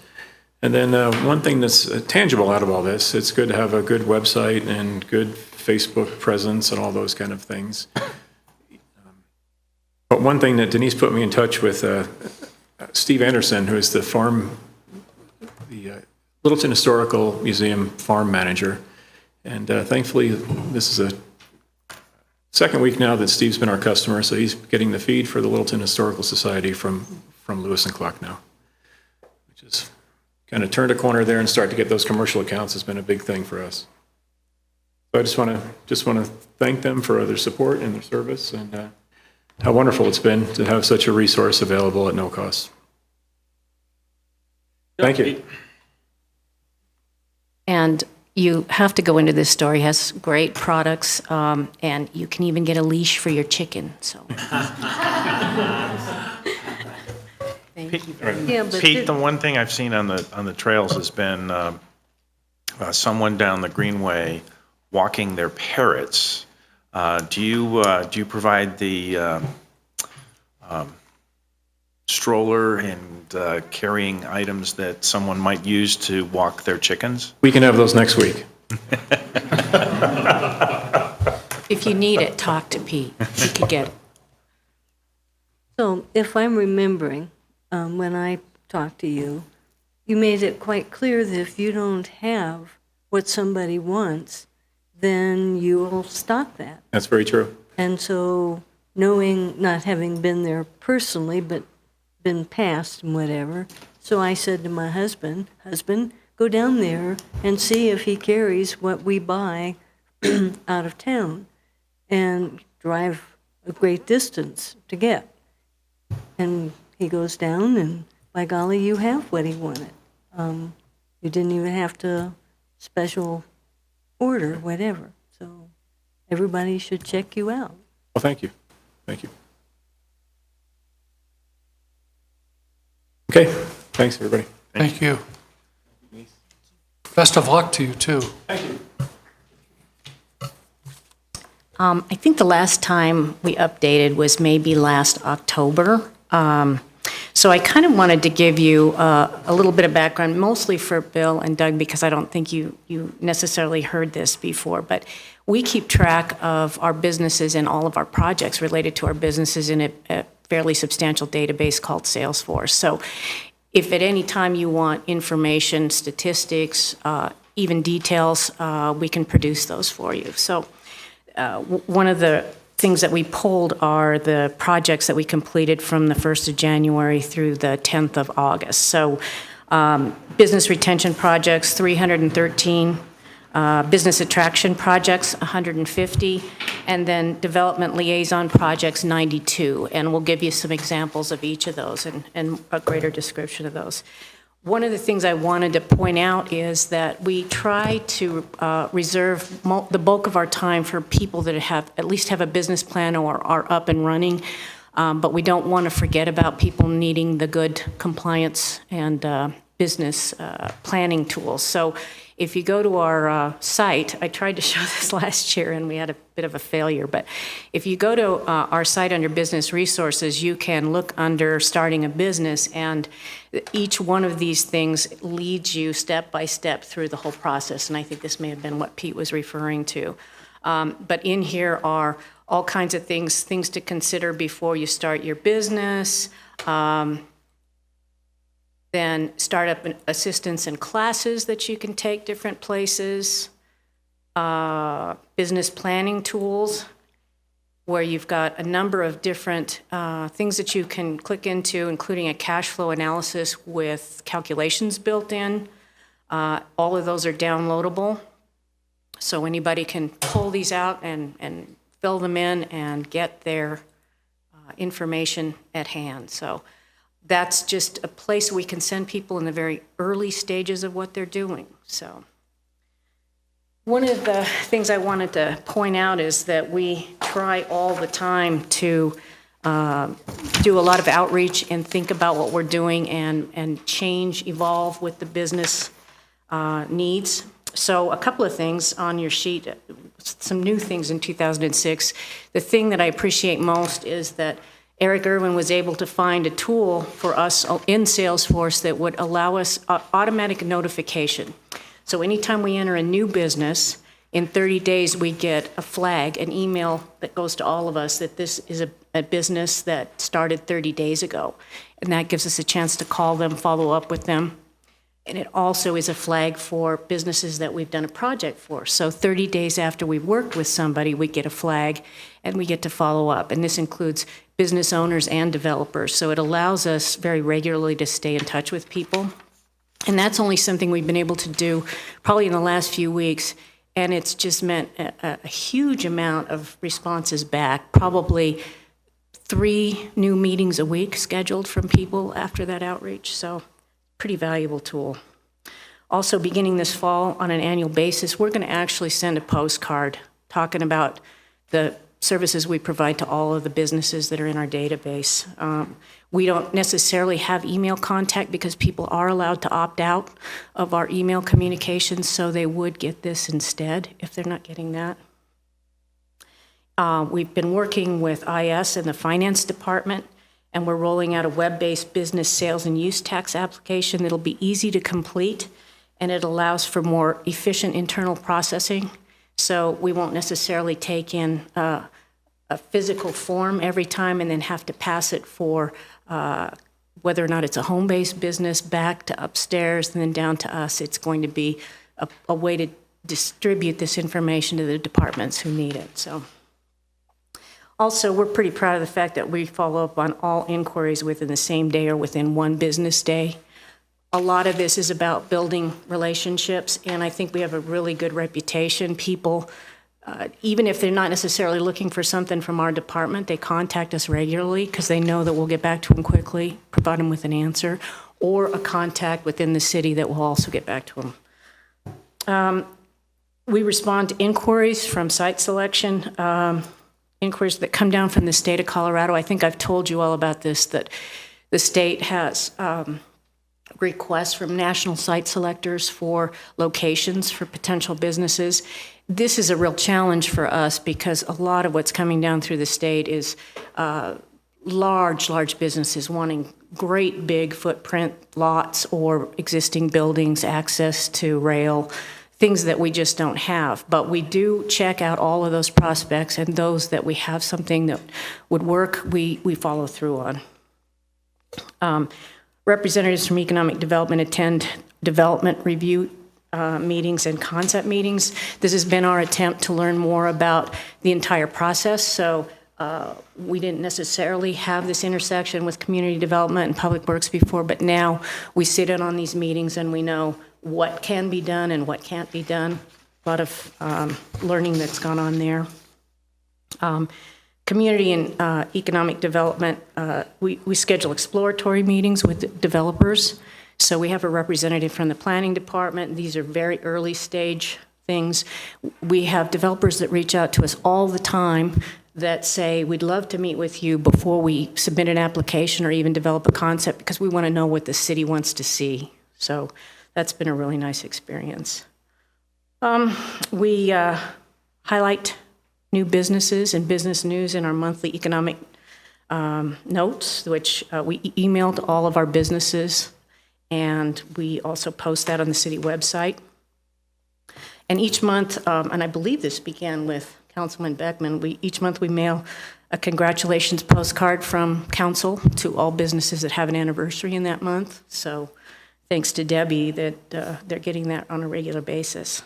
And then one thing that's tangible out of all this, it's good to have a good website and good Facebook presence and all those kind of things. But one thing that Denise put me in touch with, Steve Anderson, who is the Littleton Historical Museum farm manager. And thankfully, this is a second week now that Steve's been our customer, so he's getting the feed for the Littleton Historical Society from Lewis and Clark now, which is kind of turned a corner there and start to get those commercial accounts has been a big thing for us. So I just want to thank them for their support and their service, and how wonderful it's been to have such a resource available at no cost. Thank you. And you have to go into this store. He has great products, and you can even get a leash for your chicken, so. Thank you very much. Yeah, but Pete, the one thing I've seen on the trails has been someone down the Greenway walking their parrots. Do you provide the stroller and carrying items that someone might use to walk their chickens? We can have those next week. If you need it, talk to Pete. He could get it. So if I'm remembering, when I talked to you, you made it quite clear that if you don't have what somebody wants, then you will stop that. That's very true. And so knowing, not having been there personally, but been past and whatever, so I said to my husband, go down there and see if he carries what we buy out of town and drive a great distance to get. And he goes down and by golly, you have what he wanted. You didn't even have to special order, whatever. So everybody should check you out. Well, thank you. Thank you. Okay, thanks, everybody. Thank you. Best of luck to you, too. I think the last time we updated was maybe last October. So I kind of wanted to give you a little bit of background, mostly for Bill and Doug, because I don't think you necessarily heard this before. But we keep track of our businesses and all of our projects related to our businesses in a fairly substantial database called Salesforce. So if at any time you want information, statistics, even details, we can produce those for you. So one of the things that we pulled are the projects that we completed from the 1st of January through the 10th of August. So business retention projects, 313, business attraction projects, 150, and then development liaison projects, 92. And we'll give you some examples of each of those and a greater description of those. One of the things I wanted to point out is that we try to reserve the bulk of our time for people that at least have a business plan or are up and running, but we don't want to forget about people needing the good compliance and business planning tools. So if you go to our site, I tried to show this last year and we had a bit of a failure, but if you go to our site under business resources, you can look under starting a business, and each one of these things leads you step by step through the whole process, and I think this may have been what Pete was referring to. But in here are all kinds of things to consider before you start your business, then startup assistance and classes that you can take different places, business planning tools, where you've got a number of different things that you can click into, including a cash flow analysis with calculations built in. All of those are downloadable, so anybody can pull these out and fill them in and get their information at hand. So that's just a place we can send people in the very early stages of what they're doing. So one of the things I wanted to point out is that we try all the time to do a lot of outreach and think about what we're doing and change, evolve with the business needs. So a couple of things on your sheet, some new things in 2006. The thing that I appreciate most is that Eric Irwin was able to find a tool for us in Salesforce that would allow us automatic notification. So anytime we enter a new business, in 30 days we get a flag, an email that goes to all of us that this is a business that started 30 days ago. And that gives us a chance to call them, follow up with them. And it also is a flag for businesses that we've done a project for. So 30 days after we've worked with somebody, we get a flag and we get to follow up. And this includes business owners and developers. So it allows us very regularly to stay in touch with people. And that's only something we've been able to do probably in the last few weeks. And it's just meant a huge amount of responses back, probably 3 new meetings a week scheduled from people after that outreach. So pretty valuable tool. Also, beginning this fall on an annual basis, we're going to actually send a postcard talking about the services we provide to all of the businesses that are in our database. We don't necessarily have email contact because people are allowed to opt out of our email communications, so they would get this instead if they're not getting that. We've been working with IS and the finance department, and we're rolling out a web-based business sales and use tax application that'll be easy to complete, and it allows for more efficient internal processing. So we won't necessarily take in a physical form every time and then have to pass it for whether or not it's a home-based business, back to upstairs, and then down to us. It's going to be a way to distribute this information to the departments who need it. So, also, we're pretty proud of the fact that we follow up on all inquiries within the same day or within one business day. A lot of this is about building relationships, and I think we have a really good reputation. People, even if they're not necessarily looking for something from our department, they contact us regularly because they know that we'll get back to them quickly, provide them with an answer, or a contact within the city that will also get back to them. We respond to inquiries from site selection, inquiries that come down from the state of Colorado. I think I've told you all about this, that the state has requests from national site selectors for locations for potential businesses. This is a real challenge for us because a lot of what's coming down through the state is large businesses wanting great big footprint lots or existing buildings, access to rail, things that we just don't have. But we do check out all of those prospects, and those that we have something that would work, we follow through on. Representatives from economic development attend development review meetings and concept meetings. This has been our attempt to learn more about the entire process. So we didn't necessarily have this intersection with community development and public works before, but now we sit in on these meetings and we know what can be done and what can't be done. A lot of learning that's gone on there. Community and economic development, we schedule exploratory meetings with developers. So we have a representative from the planning department. These are very early stage things. We have developers that reach out to us all the time that say, we'd love to meet with you before we submit an application or even develop a concept because we want to know what the city wants to see. So that's been a really nice experience. We highlight new businesses and business news in our monthly economic notes, which we email to all of our businesses, and we also post that on the city website. And each month, and I believe this began with Councilman Beckman, each month we mail a congratulations postcard from council to all businesses that have an anniversary in that month. So thanks to Debbie that they're getting that on a regular basis.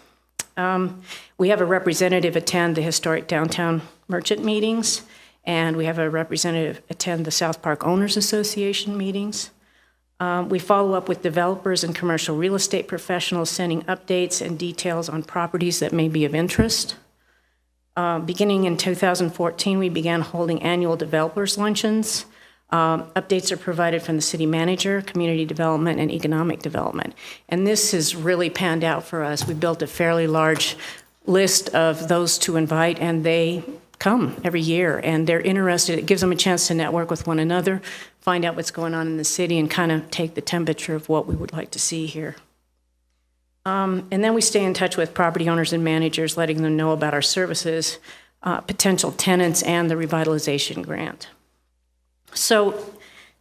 We have a representative attend the historic downtown merchant meetings, and we have a representative attend the South Park Owners Association meetings. We follow up with developers and commercial real estate professionals, sending updates and details on properties that may be of interest. Beginning in 2014, we began holding annual developers luncheons. Updates are provided from the city manager, community development, and economic development. And this has really panned out for us. We built a fairly large list of those to invite, and they come every year, and they're interested. It gives them a chance to network with one another, find out what's going on in the city, and kind of take the temperature of what we would like to see here. And then we stay in touch with property owners and managers, letting them know about our services, potential tenants, and the revitalization grant. So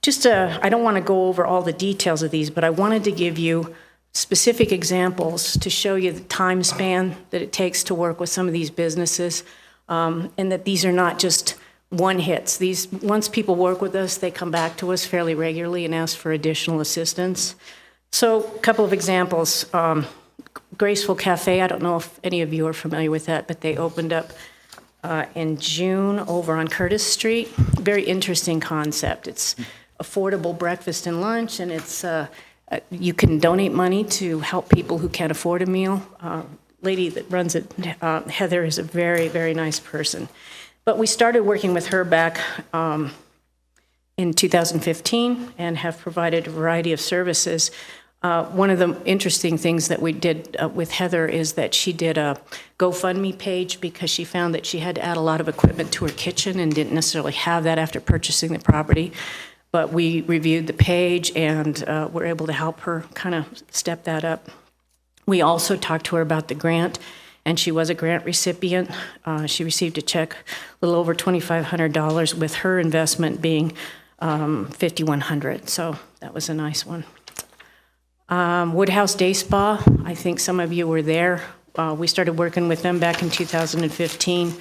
I don't want to go over all the details of these, but I wanted to give you specific examples to show you the time span that it takes to work with some of these businesses, and that these are not just one hits. Once people work with us, they come back to us fairly regularly and ask for additional assistance. So a couple of examples. Graceful Cafe, I don't know if any of you are familiar with that, but they opened up in June over on Curtis Street. Very interesting concept. It's affordable breakfast and lunch, and it's you can donate money to help people who can't afford a meal. Lady that runs it, Heather, is a very, very nice person. But we started working with her back in 2015 and have provided a variety of services. One of the interesting things that we did with Heather is that she did a GoFundMe page because she found that she had to add a lot of equipment to her kitchen and didn't necessarily have that after purchasing the property. But we reviewed the page and were able to help her kind of step that up. We also talked to her about the grant, and she was a grant recipient. She received a check, a little over $2,500, with her investment being $5,100. So that was a nice one. Woodhouse Day Spa, I think some of you were there. We started working with them back in 2015.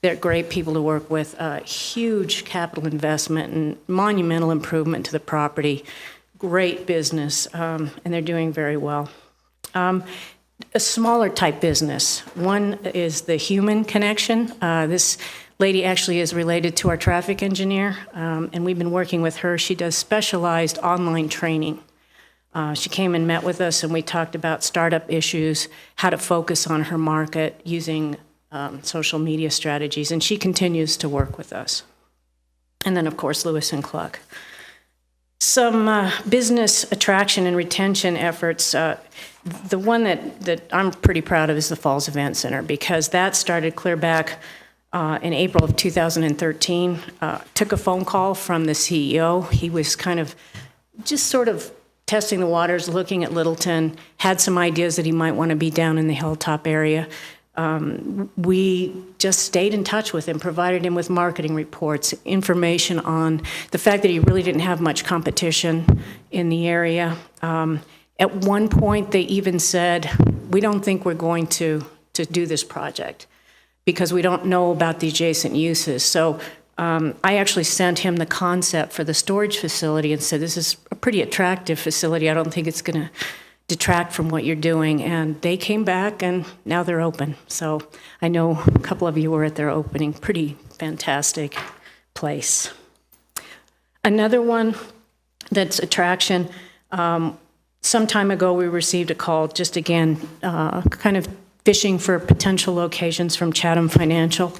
They're great people to work with, huge capital investment and monumental improvement to the property, great business, and they're doing very well. A smaller type business. One is the Human Connection. This lady actually is related to our traffic engineer, and we've been working with her. She does specialized online training. She came and met with us, and we talked about startup issues, how to focus on her market using social media strategies, and she continues to work with us. And then, of course, Lewis and Cluck. Some business attraction and retention efforts. The one that I'm pretty proud of is the Falls Event Center, because that started clear back in April of 2013. Took a phone call from the CEO. He was kind of just sort of testing the waters, looking at Littleton, had some ideas that he might want to be down in the Hilltop area. We just stayed in touch with him, provided him with marketing reports, information on the fact that he really didn't have much competition in the area. At one point, they even said, we don't think we're going to do this project because we don't know about the adjacent uses. So I actually sent him the concept for the storage facility and said, this is a pretty attractive facility. I don't think it's going to detract from what you're doing. And they came back, and now they're open. So I know a couple of you were at their opening. Pretty fantastic place. Another one that's attraction, some time ago we received a call, just again, kind of fishing for potential locations from Chatham Financial.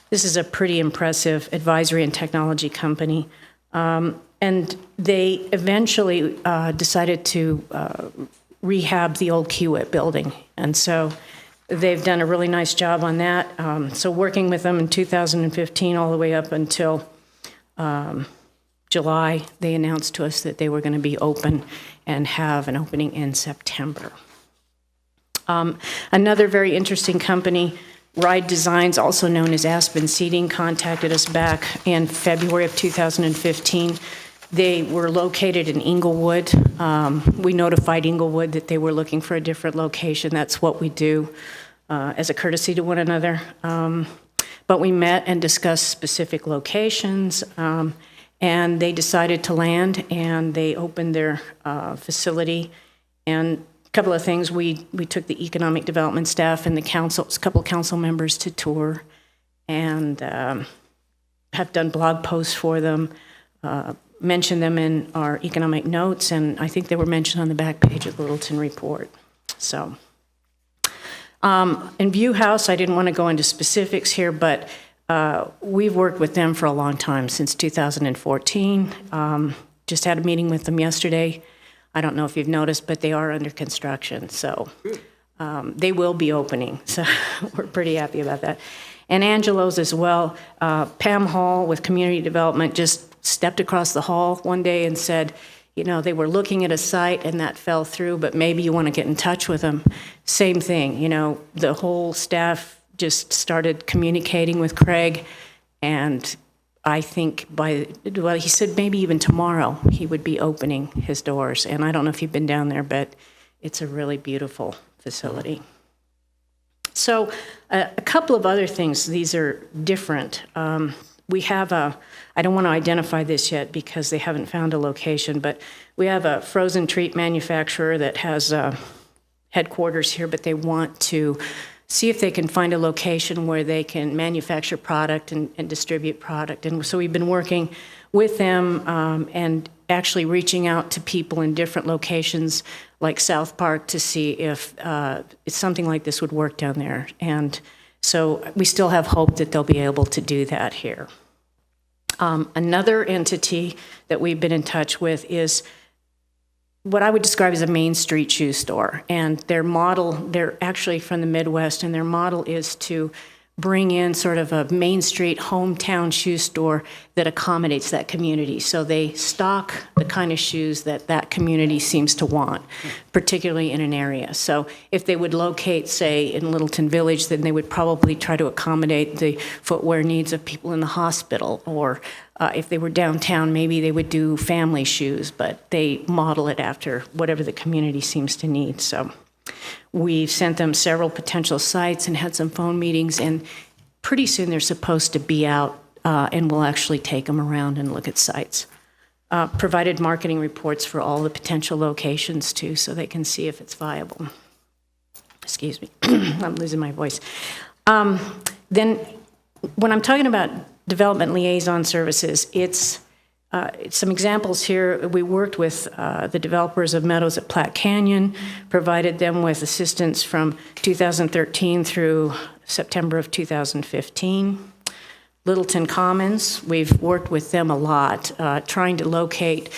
This is a pretty impressive advisory and technology company. And they eventually decided to rehab the old Kiewit building. And so they've done a really nice job on that. So working with them in 2015 all the way up until July, they announced to us that they were going to be open and have an opening in September. Another very interesting company, Ride Designs, also known as Aspen Seating, contacted us back in February of 2015. They were located in Inglewood. We notified Inglewood that they were looking for a different location. That's what we do as a courtesy to one another. But we met and discussed specific locations, and they decided to land, and they opened their facility. And a couple of things, we took the economic development staff and the council, a couple of council members to tour, and have done blog posts for them, mentioned them in our economic notes, and I think they were mentioned on the back page of the Littleton report. So, in View House, I didn't want to go into specifics here, but we've worked with them for a long time, since 2014. Just had a meeting with them yesterday. I don't know if you've noticed, but they are under construction, so they will be opening. So we're pretty happy about that. And Angelo's as well. Pam Hall with Community Development just stepped across the hall one day and said, you know, they were looking at a site and that fell through, but maybe you want to get in touch with them. Same thing, you know, the whole staff just started communicating with Craig, and I think he said maybe even tomorrow he would be opening his doors. And I don't know if you've been down there, but it's a really beautiful facility. So a couple of other things, these are different. We have I don't want to identify this yet because they haven't found a location, but we have a frozen treat manufacturer that has headquarters here, but they want to see if they can find a location where they can manufacture product and distribute product. And so we've been working with them and actually reaching out to people in different locations like South Park to see if something like this would work down there. And so we still have hope that they'll be able to do that here. Another entity that we've been in touch with is what I would describe as a Main Street shoe store. And their model, they're actually from the Midwest, and their model is to bring in sort of a Main Street hometown shoe store that accommodates that community. So they stock the kind of shoes that that community seems to want, particularly in an area. So if they would locate, say, in Littleton Village, then they would probably try to accommodate the footwear needs of people in the hospital. Or if they were downtown, maybe they would do family shoes, but they model it after whatever the community seems to need. So we've sent them several potential sites and had some phone meetings, and pretty soon they're supposed to be out, and we'll actually take them around and look at sites. Provided marketing reports for all the potential locations too, so they can see if it's viable. Excuse me, I'm losing my voice. Then, when I'm talking about development liaison services, it's some examples here. We worked with the developers of Meadows at Platte Canyon, provided them with assistance from 2013 through September of 2015. Littleton Commons, we've worked with them a lot, trying to locate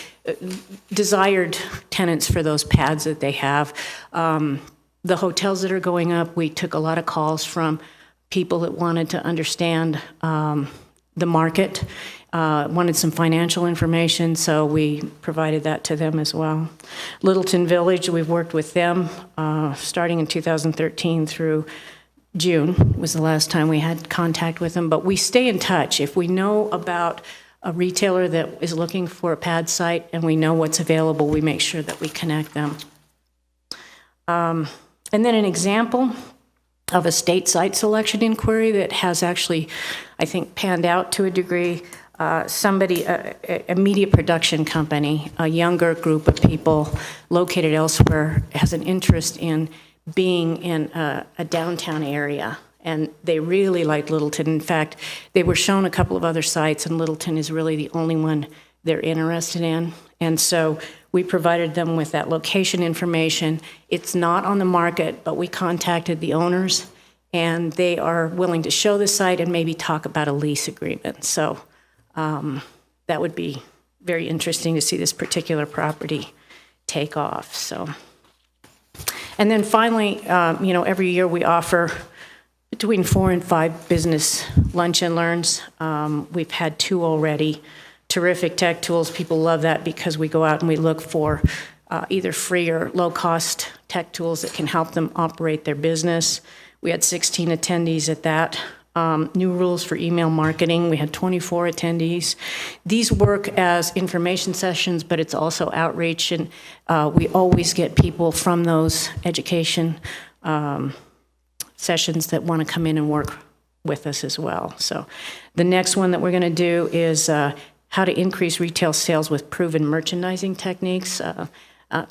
desired tenants for those pads that they have. The hotels that are going up, we took a lot of calls from people that wanted to understand the market, wanted some financial information, so we provided that to them as well. Littleton Village, we've worked with them starting in 2013 through June was the last time we had contact with them, but we stay in touch. If we know about a retailer that is looking for a pad site and we know what's available, we make sure that we connect them. And then an example of a state site selection inquiry that has actually, I think, panned out to a degree. Somebody, a media production company, a younger group of people located elsewhere, has an interest in being in a downtown area, and they really like Littleton. In fact, they were shown a couple of other sites, and Littleton is really the only one they're interested in. And so we provided them with that location information. It's not on the market, but we contacted the owners, and they are willing to show the site and maybe talk about a lease agreement. So that would be very interesting to see this particular property take off. So. And then finally, every year we offer between 4 and 5 business lunch and learns. We've had 2 already. Terrific tech tools. People love that because we go out and we look for either free or low-cost tech tools that can help them operate their business. We had 16 attendees at that. New rules for email marketing. We had 24 attendees. These work as information sessions, but it's also outreach, and we always get people from those education sessions that want to come in and work with us as well. So the next one that we're going to do is how to increase retail sales with proven merchandising techniques.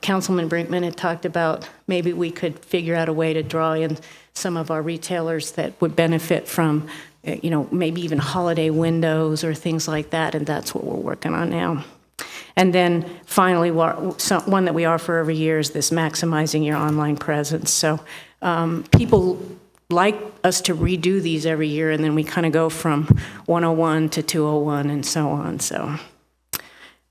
Councilman Brinkman had talked about maybe we could figure out a way to draw in some of our retailers that would benefit from, maybe even holiday windows or things like that, and that's what we're working on now. And then finally, one that we offer every year is this maximizing your online presence. So people like us to redo these every year, and then we kind of go from 101 to 201 and so on. So.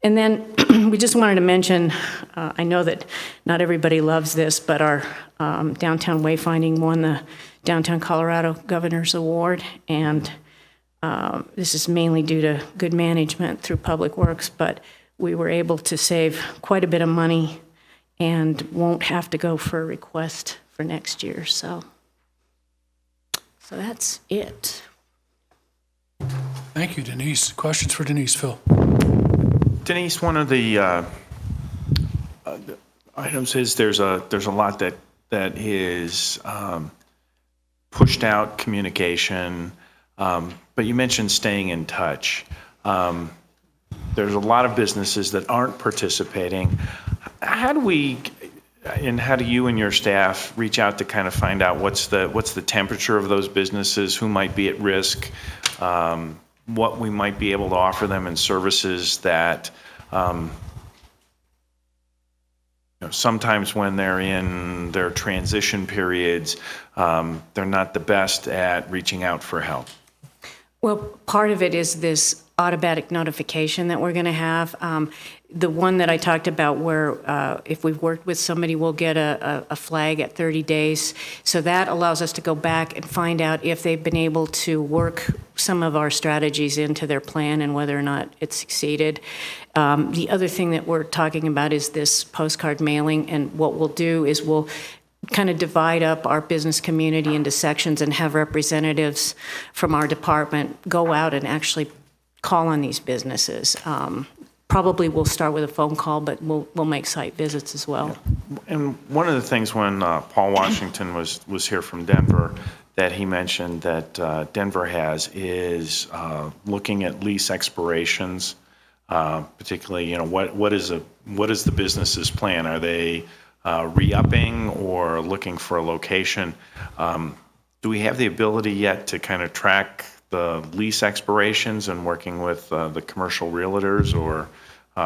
And then we just wanted to mention, I know that not everybody loves this, but our downtown wayfinding won the Downtown Colorado Governor's Award, and this is mainly due to good management through Public Works, but we were able to save quite a bit of money and won't have to go for a request for next year. So that's it. Thank you, Denise. Questions for Denise, Phil? Denise, one of the items is there's a lot that is pushed out communication, but you mentioned staying in touch. There's a lot of businesses that aren't participating. How do you and your staff reach out to kind of find out what's the temperature of those businesses, who might be at risk, what we might be able to offer them in services that sometimes when they're in their transition periods, they're not the best at reaching out for help? Well, part of it is this automatic notification that we're going to have. The one that I talked about where if we've worked with somebody, we'll get a flag at 30 days. So that allows us to go back and find out if they've been able to work some of our strategies into their plan and whether or not it's succeeded. The other thing that we're talking about is this postcard mailing, and what we'll do is we'll kind of divide up our business community into sections and have representatives from our department go out and actually call on these businesses. Probably we'll start with a phone call, but we'll make site visits as well. And one of the things when Paul Washington was here from Denver, that he mentioned that Denver has is looking at lease expirations, particularly, what is the business's plan? Are they re-upping or looking for a location? Do we have the ability yet to kind of track the lease expirations and working with the commercial realtors or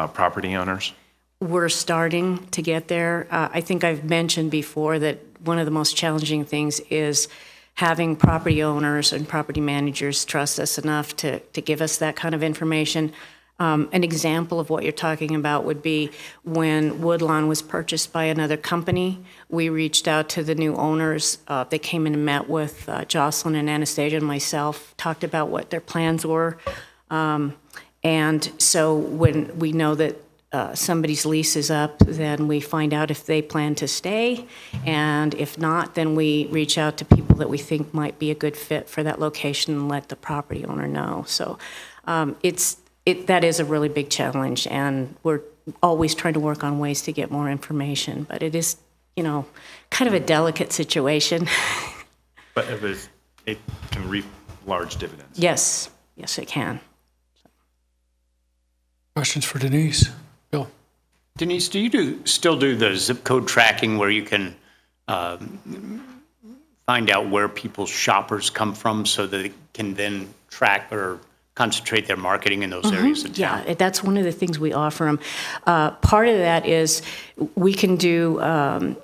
property owners? We're starting to get there. I think I've mentioned before that one of the most challenging things is having property owners and property managers trust us enough to give us that kind of information. An example of what you're talking about would be when Woodlawn was purchased by another company. We reached out to the new owners. They came in and met with Jocelyn and Anastasia and myself, talked about what their plans were. And so when we know that somebody's lease is up, then we find out if they plan to stay. And if not, then we reach out to people that we think might be a good fit for that location and let the property owner know. So that is a really big challenge, and we're always trying to work on ways to get more information. But it is, kind of a delicate situation. But it can reap large dividends. Yes, it can. Questions for Denise? Bill? Denise, do you still do the zip code tracking where you can find out where people's shoppers come from so that they can then track or concentrate their marketing in those areas of town? Yeah, that's one of the things we offer them. Part of that is we can do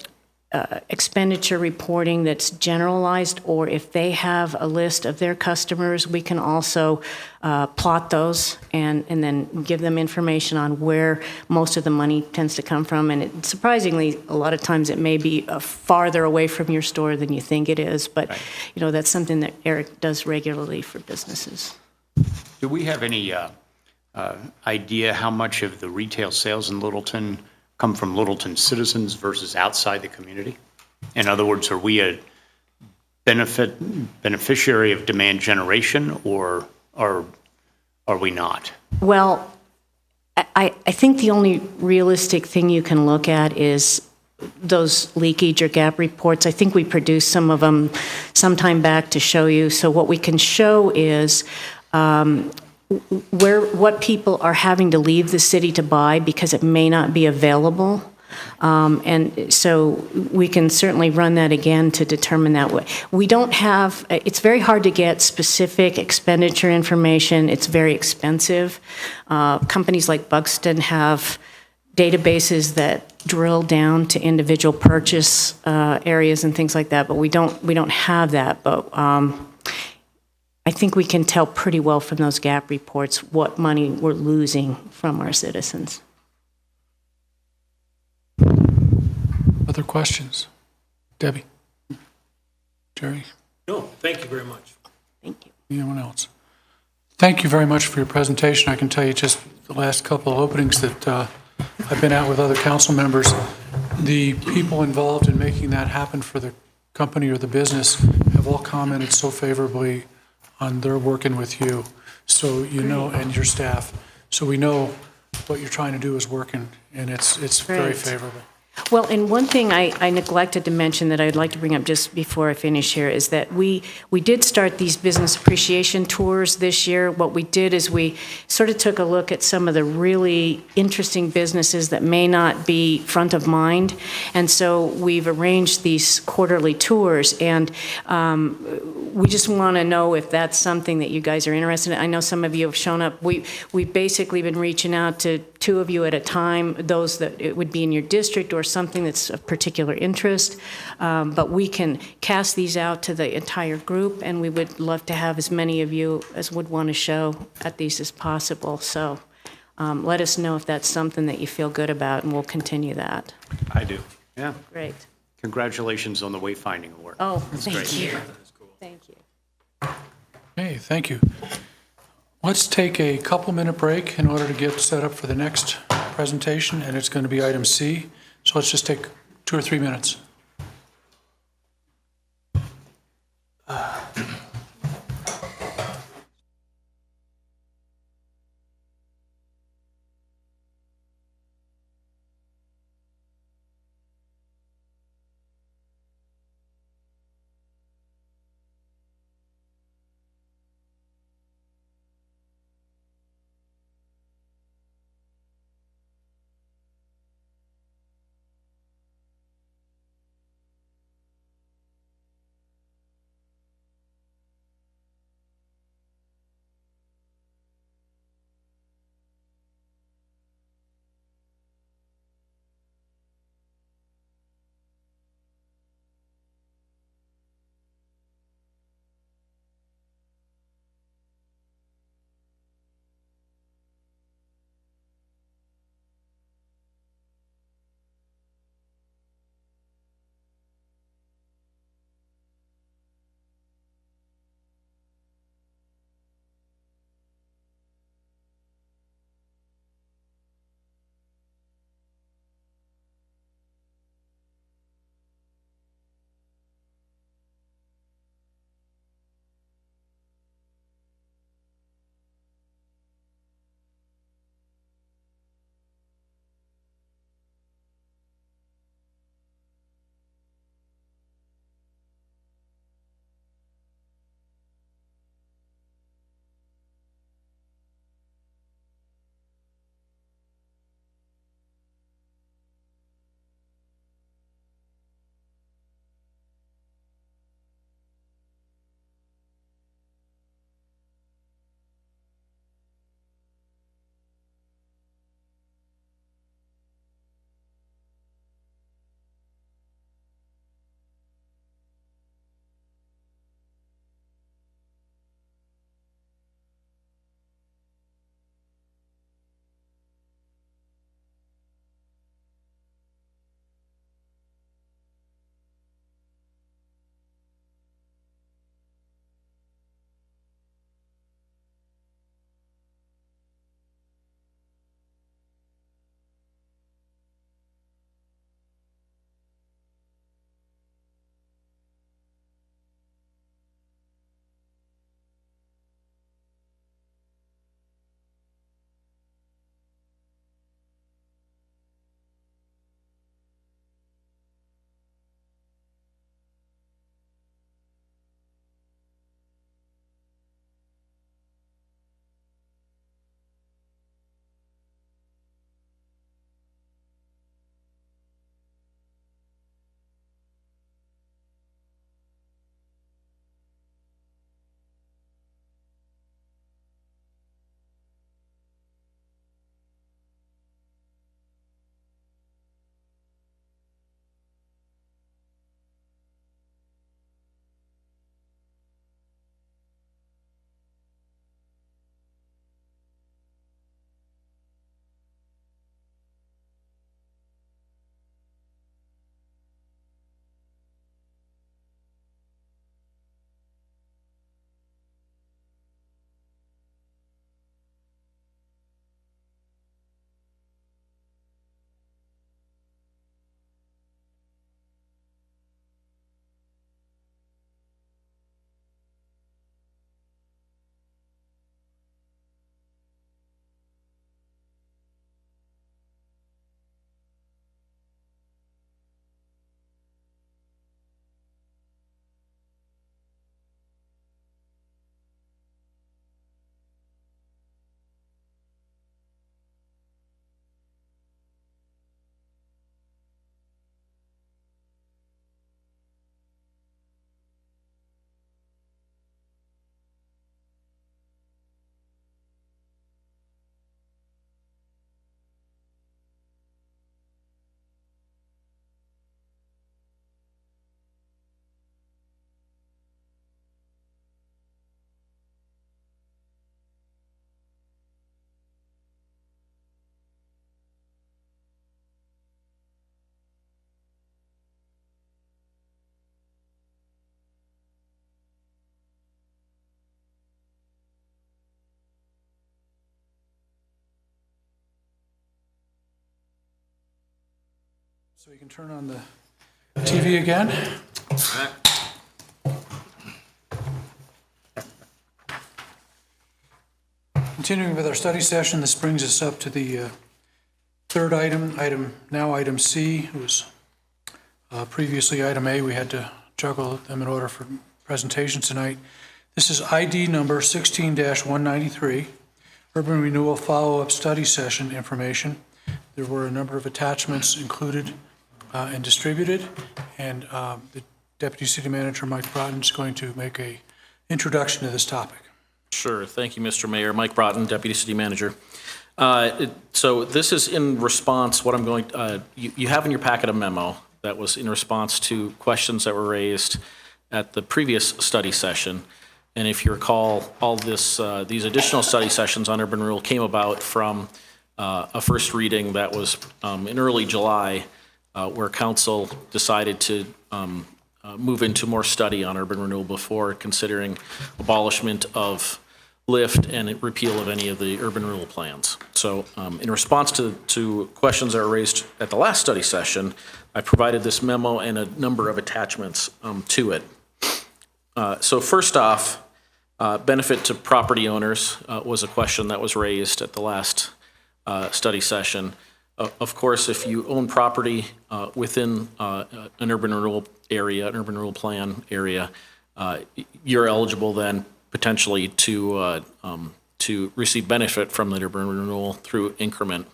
expenditure reporting that's generalized, or if they have a list of their customers, we can also plot those and then give them information on where most of the money tends to come from. And surprisingly, a lot of times it may be farther away from your store than you think it is, but that's something that Eric does regularly for businesses. Do we have any idea how much of the retail sales in Littleton come from Littleton citizens versus outside the community? In other words, are we a beneficiary of demand generation, or are we not? Well, I think the only realistic thing you can look at is those leakage or gap reports. I think we produced some of them some time back to show you. So what we can show is what people are having to leave the city to buy because it may not be available. And so we can certainly run that again to determine that way. We don't have, it's very hard to get specific expenditure information. It's very expensive. Companies like Buxton have databases that drill down to individual purchase areas and things like that, but we don't have that. But I think we can tell pretty well from those gap reports what money we're losing from our citizens. Other questions? Debbie? Jerry? No, thank you very much. Thank you. Anyone else? Thank you very much for your presentation. I can tell you just the last couple of openings that I've been out with other council members, the people involved in making that happen for the company or the business have all commented so favorably on their working with you, so and your staff. So we know what you're trying to do is working, and it's very favorable. Well, and one thing I neglected to mention that I'd like to bring up just before I finish here is that we did start these business appreciation tours this year. What we did is we sort of took a look at some of the really interesting businesses that may not be front of mind. And so we've arranged these quarterly tours, and we just want to know if that's something that you guys are interested in. I know some of you have shown up. We've basically been reaching out to 2 of you at a time, those that it would be in your district or something that's of particular interest. But we can cast these out to the entire group, and we would love to have as many of you as would want to show at these as possible. So let us know if that's something that you feel good about, and we'll continue that. I do. Yeah. Great. Congratulations on the wayfinding award. Oh, thank you. Thank you. Okay, thank you. Let's take a couple-minute break in order to get set up for the next presentation, and it's going to be item C. So let's just take 2 or 3 minutes. So you can turn on the TV again. Continuing with our study session, this brings us up to the third item C. It was previously item A. We had to juggle them in order for presentation tonight. This is ID number 16-193, Urban Renewal Follow-Up Study Session information. There were a number of attachments included and distributed, and the Deputy City Manager, Mike Broughton, is going to make an introduction to this topic. Sure. Thank you, Mr. Mayor. Mike Broughton, Deputy City Manager. So this is in response, what I'm going, you have in your packet a memo that was in response to questions that were raised at the previous study session. And if you recall, all this, these additional study sessions on urban renewal came about from a first reading that was in early July, where council decided to move into more study on urban renewal before considering abolishment of LIFT and repeal of any of the urban renewal plans. So in response to questions that were raised at the last study session, I provided this memo and a number of attachments to it. So first off, benefit to property owners was a question that was raised at the last study session. Of course, if you own property within an urban renewal area, an urban renewal plan area, you're eligible then potentially to receive benefit from the urban renewal through increment.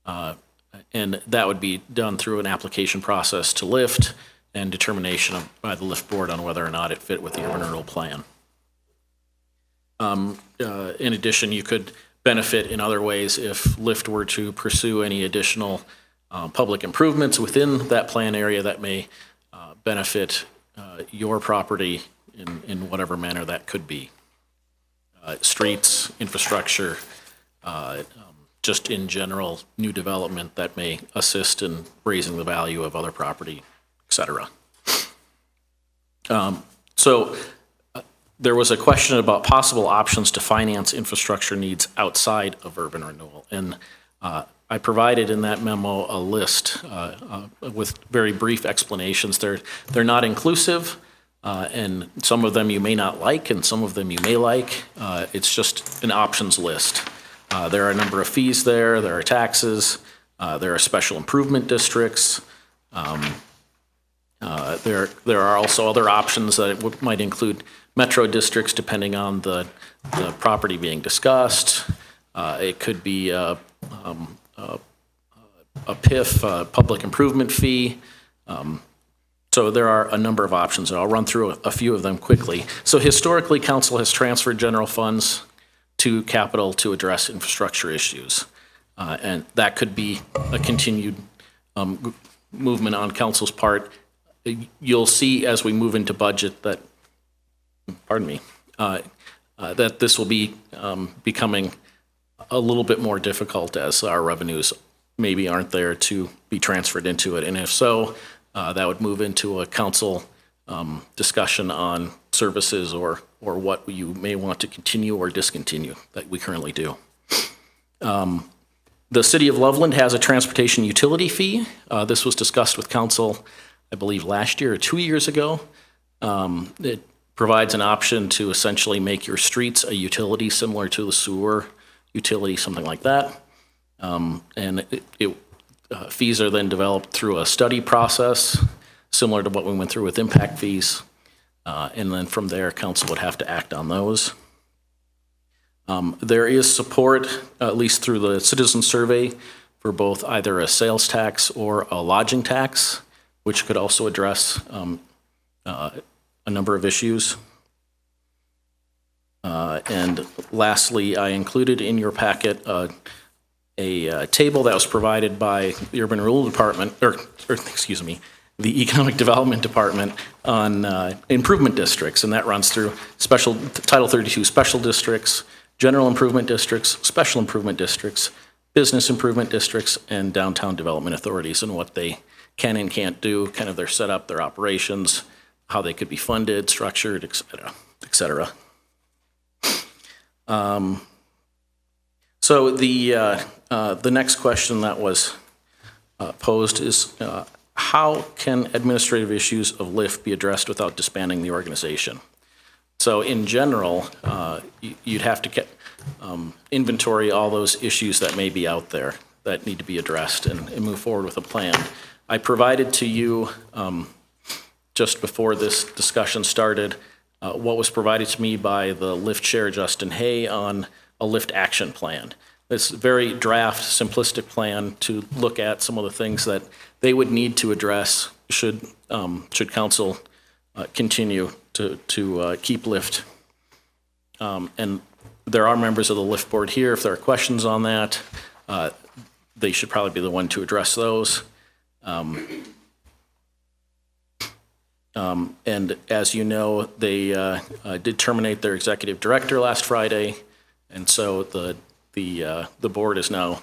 And that would be done through an application process to LIFT and determination by the LIFT board on whether or not it fit with the urban renewal plan. In addition, you could benefit in other ways if LIFT were to pursue any additional public improvements within that plan area that may benefit your property in whatever manner that could be. Streets, infrastructure, just in general, new development that may assist in raising the value of other property, et cetera. There was a question about possible options to finance infrastructure needs outside of urban renewal. And I provided in that memo a list with very brief explanations. They're not inclusive, and some of them you may not like, and some of them you may like. It's just an options list. There are a number of fees there. There are taxes. There are special improvement districts. There are also other options that might include metro districts, depending on the property being discussed. It could be a PIF, public improvement fee. So there are a number of options, and I'll run through a few of them quickly. So historically, council has transferred general funds to capital to address infrastructure issues. And that could be a continued movement on council's part. You'll see as we move into budget that, that this will be becoming a little bit more difficult as our revenues maybe aren't there to be transferred into it. And if so, that would move into a council discussion on services or what you may want to continue or discontinue that we currently do. The City of Loveland has a transportation utility fee. This was discussed with council, I believe, last year or 2 years ago. It provides an option to essentially make your streets a utility similar to the sewer utility, something like that. And fees are then developed through a study process, similar to what we went through with impact fees. And then from there, council would have to act on those. There is support, at least through the citizen survey, for both either a sales tax or a lodging tax, which could also address a number of issues. And lastly, I included in your packet a table that was provided by the Urban Renewal Department, or excuse me, the Economic Development Department on improvement districts, and that runs through Title 32 special districts, general improvement districts, special improvement districts, business improvement districts, and downtown development authorities, and what they can and can't do, kind of their setup, their operations, how they could be funded, structured, et cetera, et cetera. So the next question that was posed is, how can administrative issues of LIFT be addressed without disbanding the organization? So in general, you'd have to inventory all those issues that may be out there that need to be addressed and move forward with a plan. I provided to you, just before this discussion started, what was provided to me by the LIFT chair, Justin Hay, on a LIFT action plan. It's a very draft, simplistic plan to look at some of the things that they would need to address should council continue to keep LIFT. And there are members of the LIFT board here. If there are questions on that, they should probably be the one to address those. And as you know, they did terminate their executive director last Friday, and so the board is now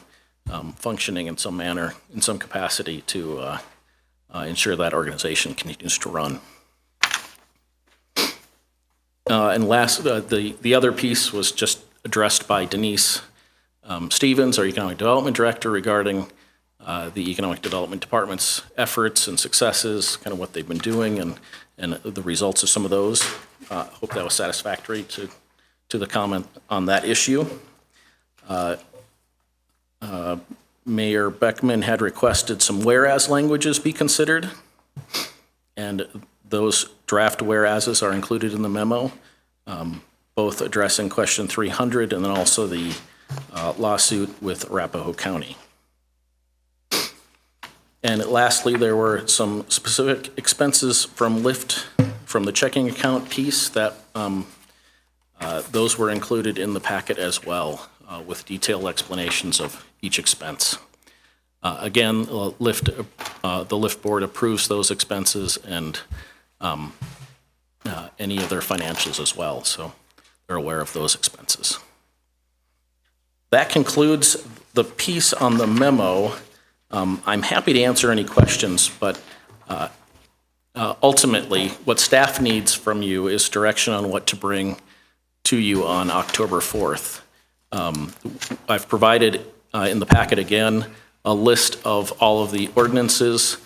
functioning in some manner, in some capacity, to ensure that organization continues to run. And last, the other piece was just addressed by Denise Stevens, our Economic Development Director, regarding the Economic Development Department's efforts and successes, kind of what they've been doing and the results of some of those. Hope that was satisfactory to the comment on that issue. Mayor Beckman had requested some whereas languages be considered, and those draft whereases are included in the memo, both addressing question 300 and then also the lawsuit with Arapahoe County. And lastly, there were some specific expenses from LIFT, from the checking account piece, that those were included in the packet as well, with detailed explanations of each expense. Again, the LIFT board approves those expenses and any of their financials as well, so they're aware of those expenses. That concludes the piece on the memo. I'm happy to answer any questions, but ultimately, what staff needs from you is direction on what to bring to you on October 4th. I've provided in the packet again a list of all of the ordinances,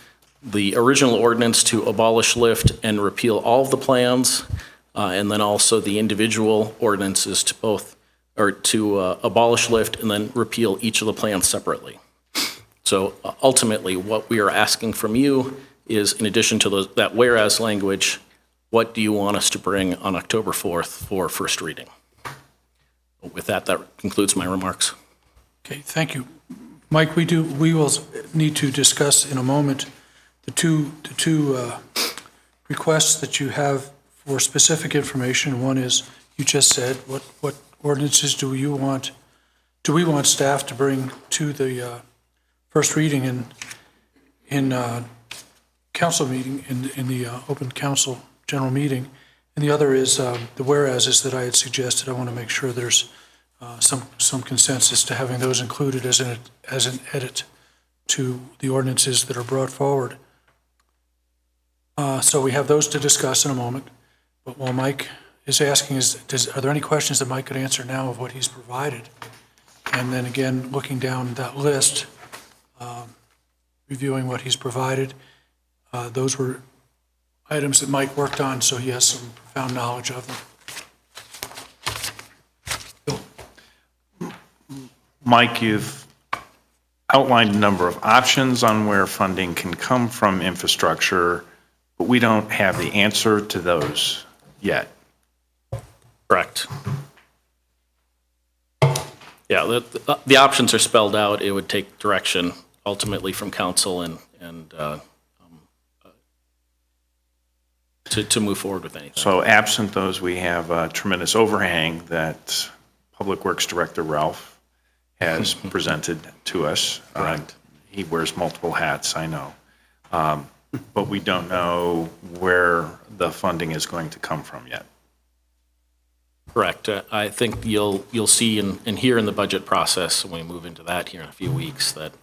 the original ordinance to abolish LIFT and repeal all of the plans, and then also the individual ordinances to abolish LIFT and then repeal each of the plans separately. So ultimately, what we are asking from you is, in addition to that whereas language, what do you want us to bring on October 4th for first reading? With that concludes my remarks. Okay, thank you. Mike, we will need to discuss in a moment the two requests that you have for specific information. One is, you just said, what ordinances do we want staff to bring to the first reading in council meeting, in the open council general meeting, and the other is the whereases that I had suggested. I want to make sure there's some consensus to having those included as an edit to the ordinances that are brought forward. So we have those to discuss in a moment. But while Mike is asking, are there any questions that Mike could answer now of what he's provided? And then again, looking down that list, reviewing what he's provided, those were items that Mike worked on, so he has some profound knowledge of them. Bill. Mike, you've outlined a number of options on where funding can come from infrastructure, but we don't have the answer to those yet. Correct. Yeah, the options are spelled out. It would take direction ultimately from council and to move forward with anything. So absent those, we have a tremendous overhang that Public Works Director Ralph has presented to us. Correct. He wears multiple hats, I know. But we don't know where the funding is going to come from yet. Correct. I think you'll see and hear in the budget process when we move into that here in a few weeks that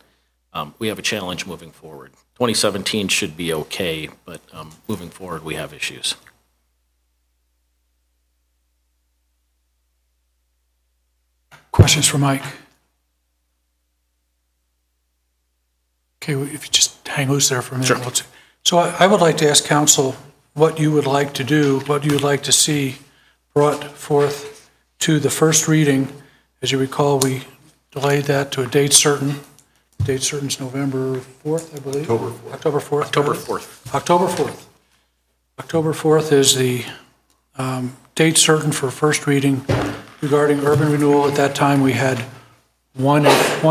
we have a challenge moving forward. 2017 should be okay, but moving forward we have issues. Questions for Mike? Okay, well, if you just hang loose there for a minute. Sure. So I would like to ask council what you would like to do, what you would like to see brought forth to the first reading. As you recall, we delayed that to a date certain. Date certain is November 4th, I believe. October 4th. October 4th. October 4th. October 4th is the date certain for first reading regarding urban renewal. At that time, we had one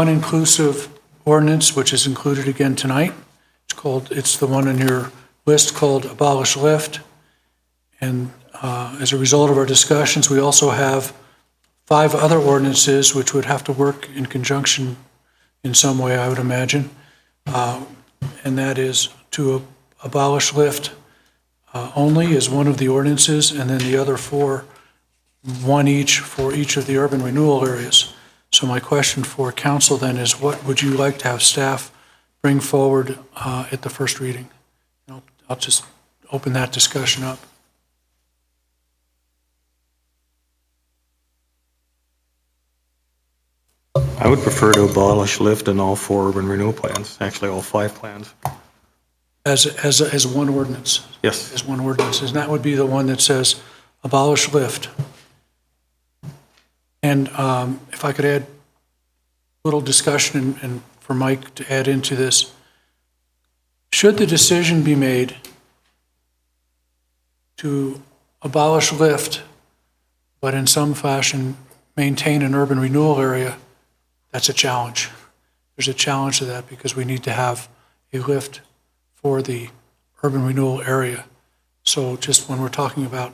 inclusive ordinance, which is included again tonight. It's the one on your list called Abolish Lift. And as a result of our discussions, we also have 5 other ordinances which would have to work in conjunction in some way, I would imagine. And that is to abolish lift only is one of the ordinances, and then the other 4, one each for each of the urban renewal areas. So my question for council then is, what would you like to have staff bring forward at the first reading? I'll just open that discussion up. I would prefer to abolish lift in all 4 urban renewal plans, actually all 5 plans. As one ordinance? Yes. As one ordinance, and that would be the one that says abolish lift. And if I could add a little discussion and for Mike to add into this, should the decision be made to abolish lift, but in some fashion maintain an urban renewal area, that's a challenge. There's a challenge to that because we need to have a lift for the urban renewal area. So just when we're talking about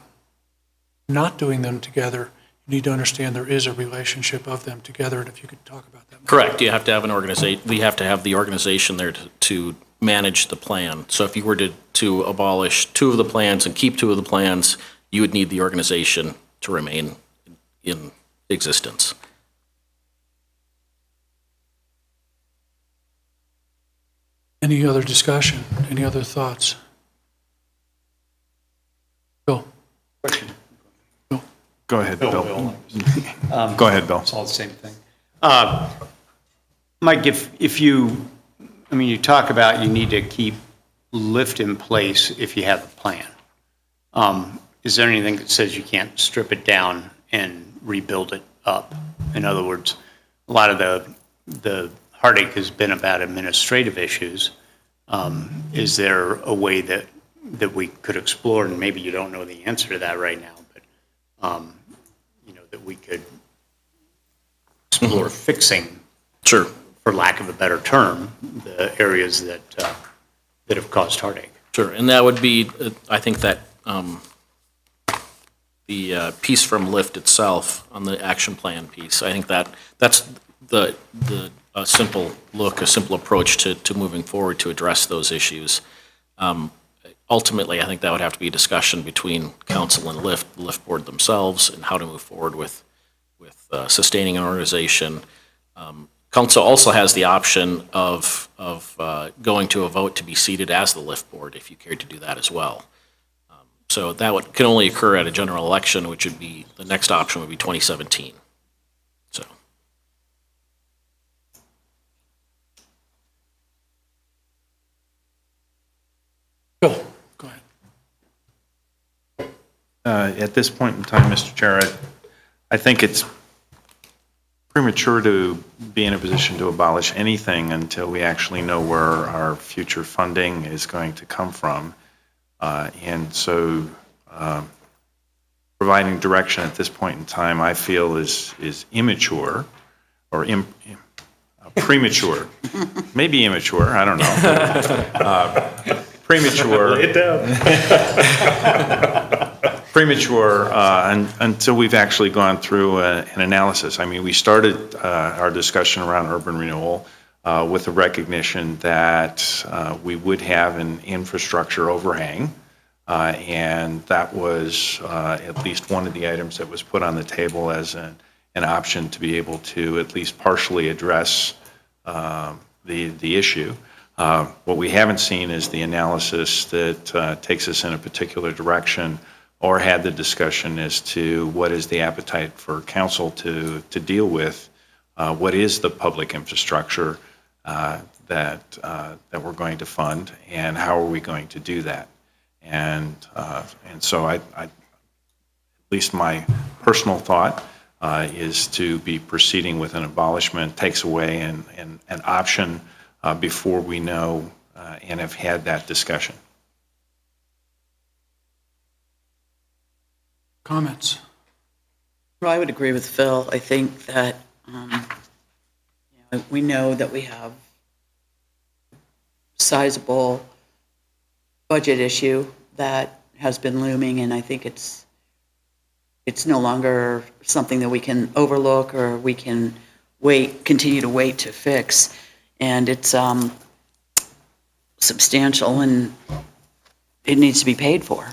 not doing them together, you need to understand there is a relationship of them together, and if you could talk about that. Correct. You have to have an organization, we have to have the organization there to manage the plan. So if you were to abolish 2 of the plans and keep 2 of the plans, you would need the organization to remain in existence. Any other discussion? Any other thoughts? Bill? Go ahead, Bill. Go ahead, Bill. It's all the same thing. Mike, if you, I mean, you talk about you need to keep lift in place if you have a plan. Is there anything that says you can't strip it down and rebuild it up? In other words, a lot of the heartache has been about administrative issues. Is there a way that we could explore, and maybe you don't know the answer to that right now, but that we could explore fixing, sure, for lack of a better term, the areas that have caused heartache? Sure, and that would be, I think that the piece from LIFT itself on the action plan piece, I think that's the simple look, a simple approach to moving forward to address those issues. Ultimately, I think that would have to be a discussion between council and LIFT, the LIFT board themselves, and how to move forward with sustaining an organization. Council also has the option of going to a vote to be seated as the LIFT board, if you cared to do that as well. So that can only occur at a general election, which would be, the next option would be 2017. So. Bill, go ahead. At this point in time, Mr. Chair, I think it's premature to be in a position to abolish anything until we actually know where our future funding is going to come from. And so providing direction at this point in time, I feel is immature or premature. Maybe immature, I don't know. Premature. Lay it down. Premature until we've actually gone through an analysis. I mean, we started our discussion around urban renewal with the recognition that we would have an infrastructure overhang, and that was at least one of the items that was put on the table as an option to be able to at least partially address the issue. What we haven't seen is the analysis that takes us in a particular direction, or had the discussion as to what is the appetite for council to deal with, what is the public infrastructure that we're going to fund, and how are we going to do that? And so at least my personal thought is to be proceeding with an abolishment takes away an option before we know and have had that discussion. Comments? Well, I would agree with Phil. I think that we know that we have sizable budget issue that has been looming, and I think it's no longer something that we can overlook or we can continue to wait to fix. And it's substantial, and it needs to be paid for.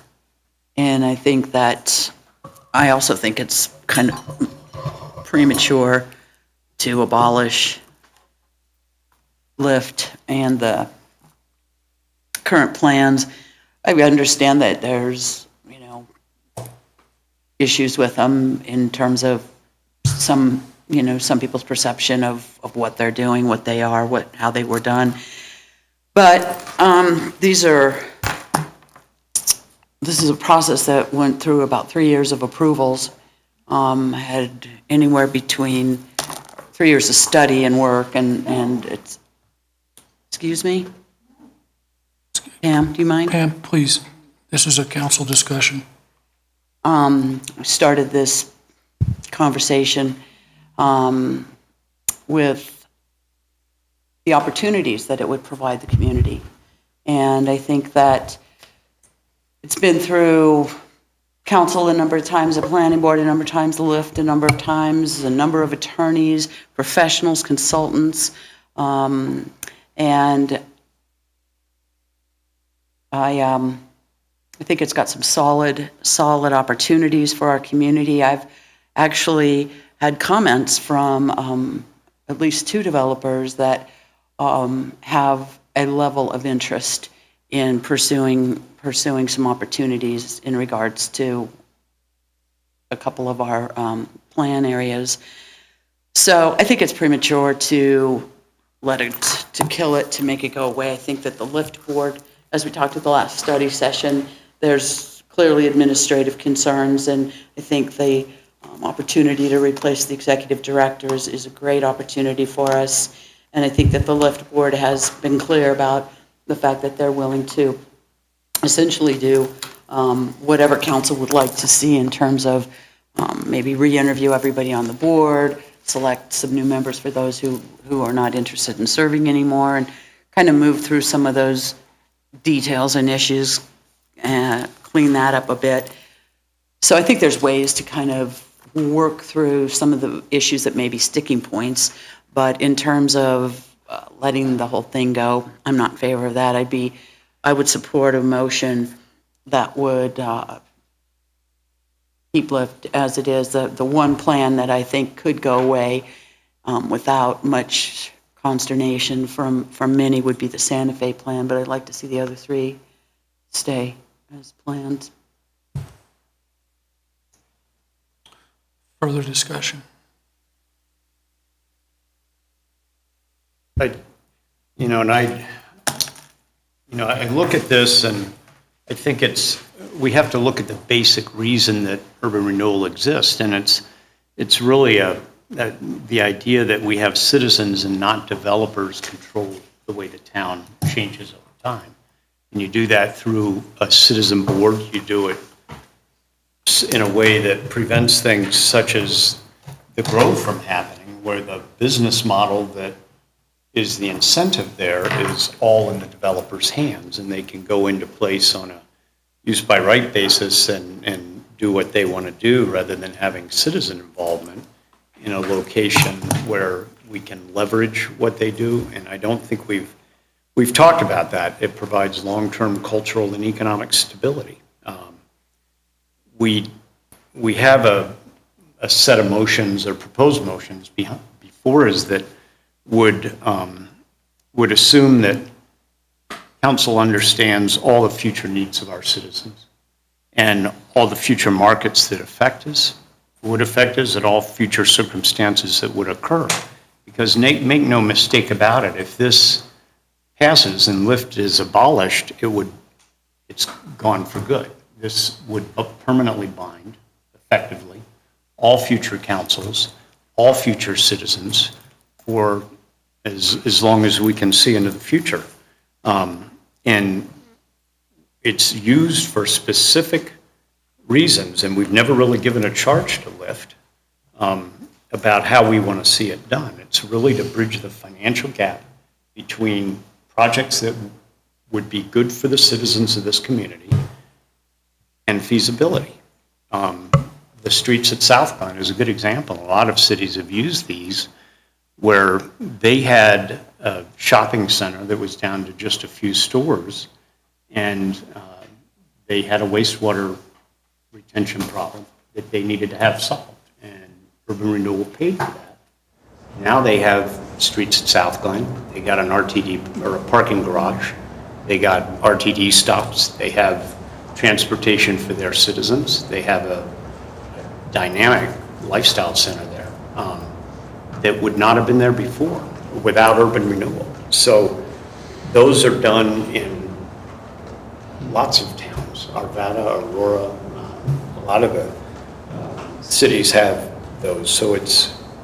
And I also think it's kind of premature to abolish LIFT and the current plans. I understand that there's, issues with them in terms of some people's perception of what they're doing, what they are, how they were done. But this is a process that went through about 3 years of approvals, had anywhere between 3 years of study and work, and it's, excuse me? Pam, do you mind? Pam, please. This is a council discussion. Started this conversation with the opportunities that it would provide the community. And I think that it's been through council a number of times, the planning board a number of times, the LIFT a number of times, a number of attorneys, professionals, consultants, and I think it's got some solid opportunities for our community. I've actually had comments from at least 2 developers that have a level of interest in pursuing some opportunities in regards to a couple of our plan areas. So I think it's premature to kill it, to make it go away. I think that the LIFT board, as we talked at the last study session, there's clearly administrative concerns, and I think the opportunity to replace the executive directors is a great opportunity for us. And I think that the LIFT board has been clear about the fact that they're willing to essentially do whatever council would like to see in terms of maybe re-interview everybody on the board, select some new members for those who are not interested in serving anymore, and kind of move through some of those details and issues, clean that up a bit. So I think there's ways to kind of work through some of the issues that may be sticking points, but in terms of letting the whole thing go, I'm not in favor of that. I would support a motion that would keep LIFT as it is. The one plan that I think could go away without much consternation from many would be the Santa Fe plan, but I'd like to see the other 3 stay as planned. Further discussion? I look at this and I think we have to look at the basic reason that urban renewal exists, and it's really the idea that we have citizens and not developers control the way the town changes over time. And you do that through a citizen board. You do it in a way that prevents things such as the growth from happening, where the business model that is the incentive there is all in the developer's hands, and they can go into place on a use by right basis and do what they want to do, rather than having citizen involvement in a location where we can leverage what they do. And I don't think we've talked about that. It provides long-term cultural and economic stability. We have a set of motions or proposed motions before us that would assume that council understands all the future needs of our citizens and all the future markets that would affect us, and all future circumstances that would occur. Because make no mistake about it, if this passes and lift is abolished, it's gone for good. This would permanently bind, effectively, all future councils, all future citizens, for as long as we can see into the future. And it's used for specific reasons, and we've never really given a charge to Lyft about how we want to see it done. It's really to bridge the financial gap between projects that would be good for the citizens of this community and feasibility. The streets at South Glen is a good example. A lot of cities have used these where they had a shopping center that was down to just a few stores, and they had a wastewater retention problem that they needed to have solved, and Urban Renewal paid for that. Now they have streets at South Glen. They got an RTD, or a parking garage. They got RTD stops. They have transportation for their citizens. They have a dynamic lifestyle center there that would not have been there before without Urban Renewal. So those are done in lots of towns, Arvada, Aurora, a lot of the cities have those. So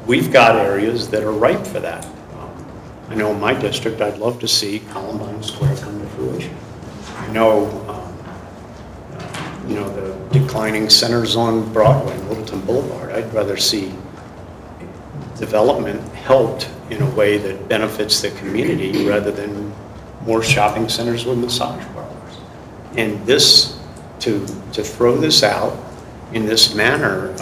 we've got areas that are ripe for that. I know in my district, I'd love to see Columbine Square come to fruition. I know, the declining centers on Broadway and Littleton Boulevard. I'd rather see development helped in a way that benefits the community rather than more shopping centers with massage parlors. And this, to throw this out in this manner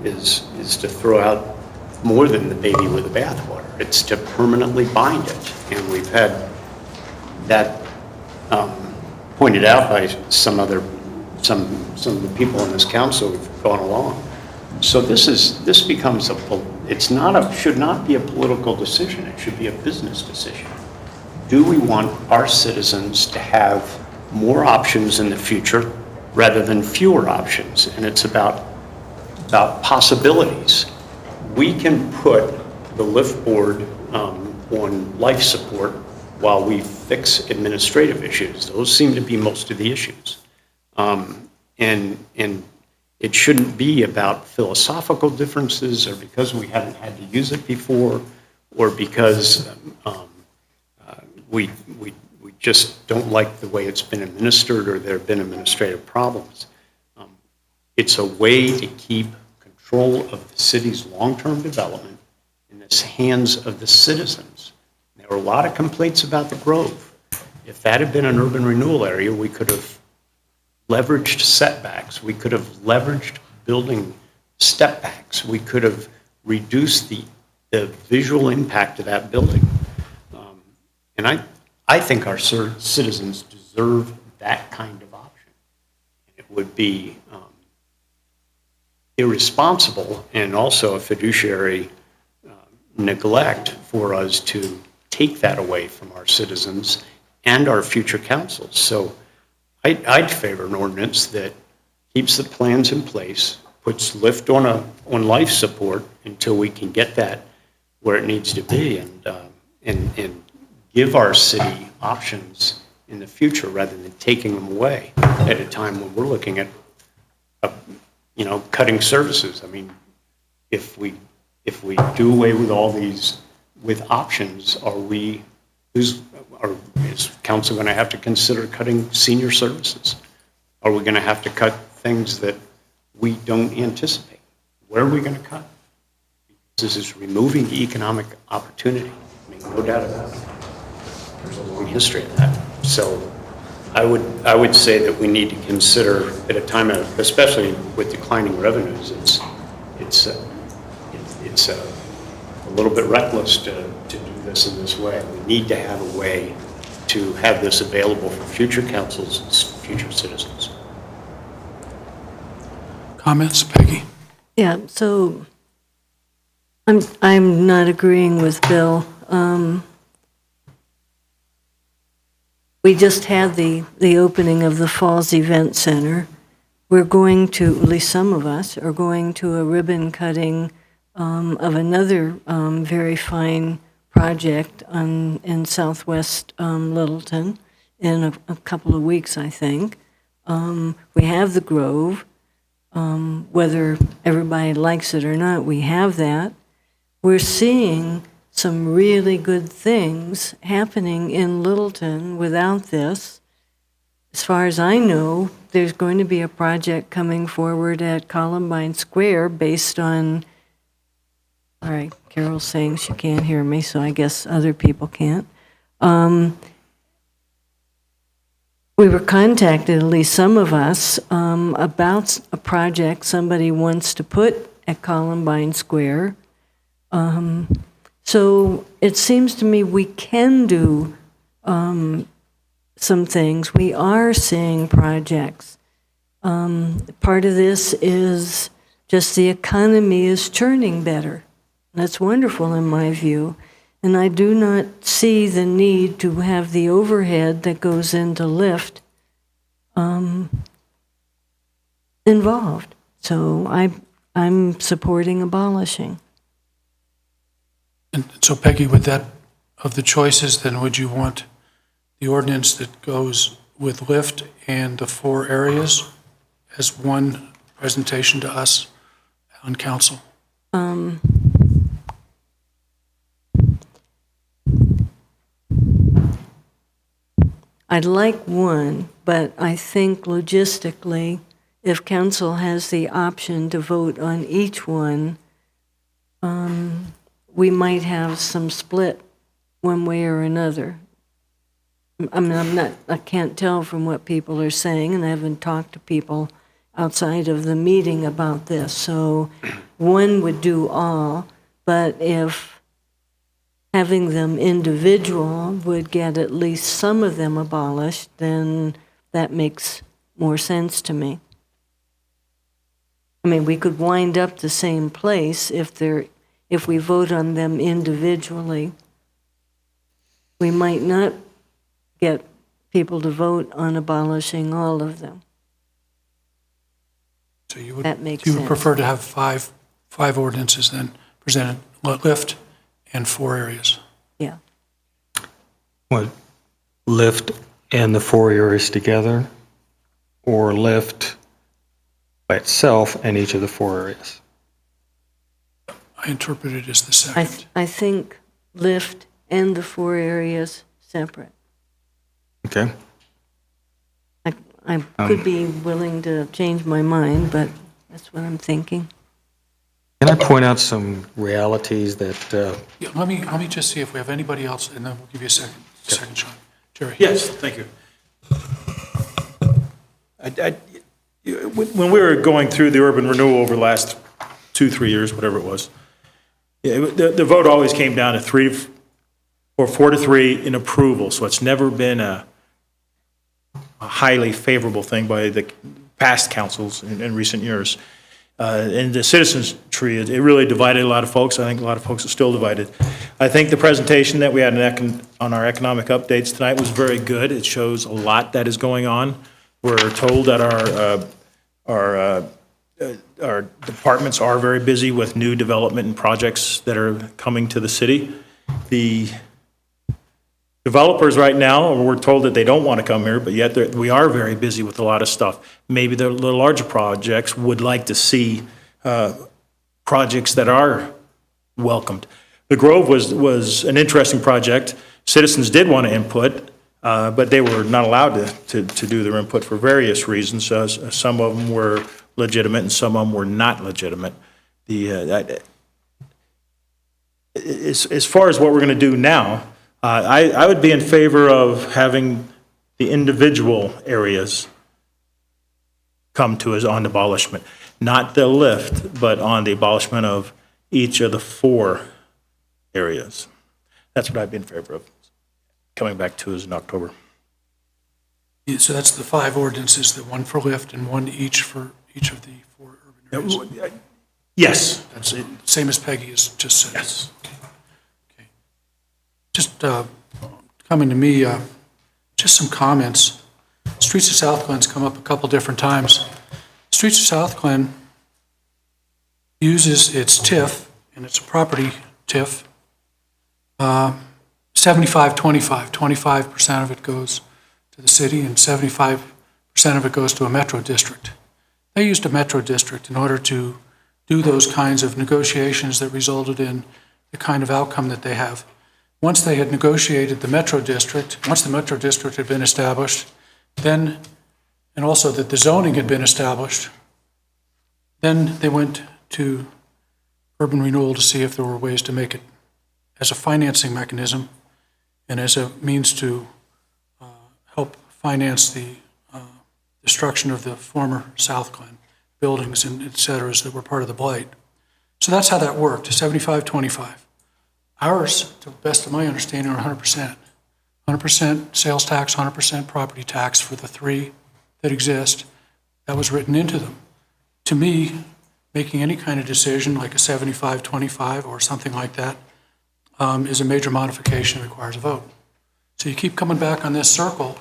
is to throw out more than the baby with the bathwater. It's to permanently bind it. And we've had that pointed out by some of the people in this council who've gone along. So this becomes should not be a political decision. It should be a business decision. Do we want our citizens to have more options in the future rather than fewer options? And it's about possibilities. We can put the Lyft board on life support while we fix administrative issues. Those seem to be most of the issues. And it shouldn't be about philosophical differences or because we haven't had to use it before or because we just don't like the way it's been administered or there have been administrative problems. It's a way to keep control of the city's long-term development in the hands of the citizens. There were a lot of complaints about the Grove. If that had been an urban renewal area, we could have leveraged setbacks. We could have leveraged building step backs. We could have reduced the visual impact of that building. And I think our citizens deserve that kind of option. It would be irresponsible and also a fiduciary neglect for us to take that away from our citizens and our future councils. So I'd favor an ordinance that keeps the plans in place, puts Lyft on life support until we can get that where it needs to be, and give our city options in the future rather than taking them away at a time when we're looking at, cutting services. I mean, if we do away with all these with options, is council going to have to consider cutting senior services? Are we going to have to cut things that we don't anticipate? Where are we going to cut? This is removing the economic opportunity. I mean, no doubt about it. There's a long history of that. So I would say that we need to consider at a time of, especially with declining revenues, it's a little bit reckless to do this in this way. We need to have a way to have this available for future councils and future citizens. Comments, Peggy? Yeah, so I'm not agreeing with Bill. We just had the opening of the Falls Event Center. We're going to, at least some of us, are going to a ribbon cutting of another very fine project in southwest Littleton in a couple of weeks, I think. We have the Grove. Whether everybody likes it or not, we have that. We're seeing some really good things happening in Littleton without this. As far as I know, there's going to be a project coming forward at Columbine Square based on, all right, Carol's saying she can't hear me, so I guess other people can't. We were contacted, at least some of us, about a project somebody wants to put at Columbine Square. So it seems to me we can do some things. We are seeing projects. Part of this is just the economy is churning better. That's wonderful in my view. And I do not see the need to have the overhead that goes into Lyft involved. So I'm supporting abolishing. And so Peggy, would that, of the choices, then would you want the ordinance that goes with Lyft and the 4 areas as one presentation to us on council? I'd like one, but I think logistically, if council has the option to vote on each one, we might have some split one way or another. I mean, I can't tell from what people are saying, and I haven't talked to people outside of the meeting about this. So one would do all, but if having them individual would get at least some of them abolished, then that makes more sense to me. I mean, we could wind up the same place if we vote on them individually. We might not get people to vote on abolishing all of them. So you would, That makes you would sense. prefer to have five ordinances then presented, Lyft and 4 areas? Yeah. What, Lyft and the 4 areas together, or Lyft by itself and each of the 4 areas? I interpret it as the second. I think Lyft and the 4 areas separate. Okay. I could be willing to change my mind, but that's what I'm thinking. Can I point out some realities that, Yeah, let me just see if we have anybody else, and then we'll give you a second shot. Jerry? Yes, thank you. When we were going through the urban renewal over the last 2-3 years, whatever it was, the vote always came down to 4-3 in approval. So it's never been a highly favorable thing by the past councils in recent years. And the citizens tree, it really divided a lot of folks. I think a lot of folks are still divided. I think the presentation that we had on our economic updates tonight was very good. It shows a lot that is going on. We're told that our departments are very busy with new development and projects that are coming to the city. The developers right now, we're told that they don't want to come here, but yet we are very busy with a lot of stuff. Maybe the larger projects would like to see projects that are welcomed. The Grove was an interesting project. Citizens did want to input, but they were not allowed to do their input for various reasons. Some of them were legitimate and some of them were not legitimate. As far as what we're going to do now, I would be in favor of having the individual areas come to us on abolishment. Not the Lyft, but on the abolishment of each of the 4 areas. That's what I'd be in favor of, coming back to us in October. Yeah, so that's the 5 ordinances, the one for Lyft and one each for each of the 4 urban areas? Yes. That's it. Same as Peggy has just said. Yes. Okay. Just coming to me, just some comments. Streets of South Glen's come up a couple different times. Streets of South Glen uses its TIF, and it's a property TIF, 75-25. 25% of it goes to the city and 75% of it goes to a metro district. They used a metro district in order to do those kinds of negotiations that resulted in the kind of outcome that they have. Once they had negotiated the metro district, once the metro district had been established, then, and also that the zoning had been established, then they went to urban renewal to see if there were ways to make it as a financing mechanism and as a means to help finance the destruction of the former South Glen buildings and et cetera that were part of the blight. So that's how that worked, 75-25. Ours, to the best of my understanding, are 100%. 100% sales tax, 100% property tax for the three that exist. That was written into them. To me, making any kind of decision like a 75-25 or something like that is a major modification that requires a vote. So you keep coming back on this circle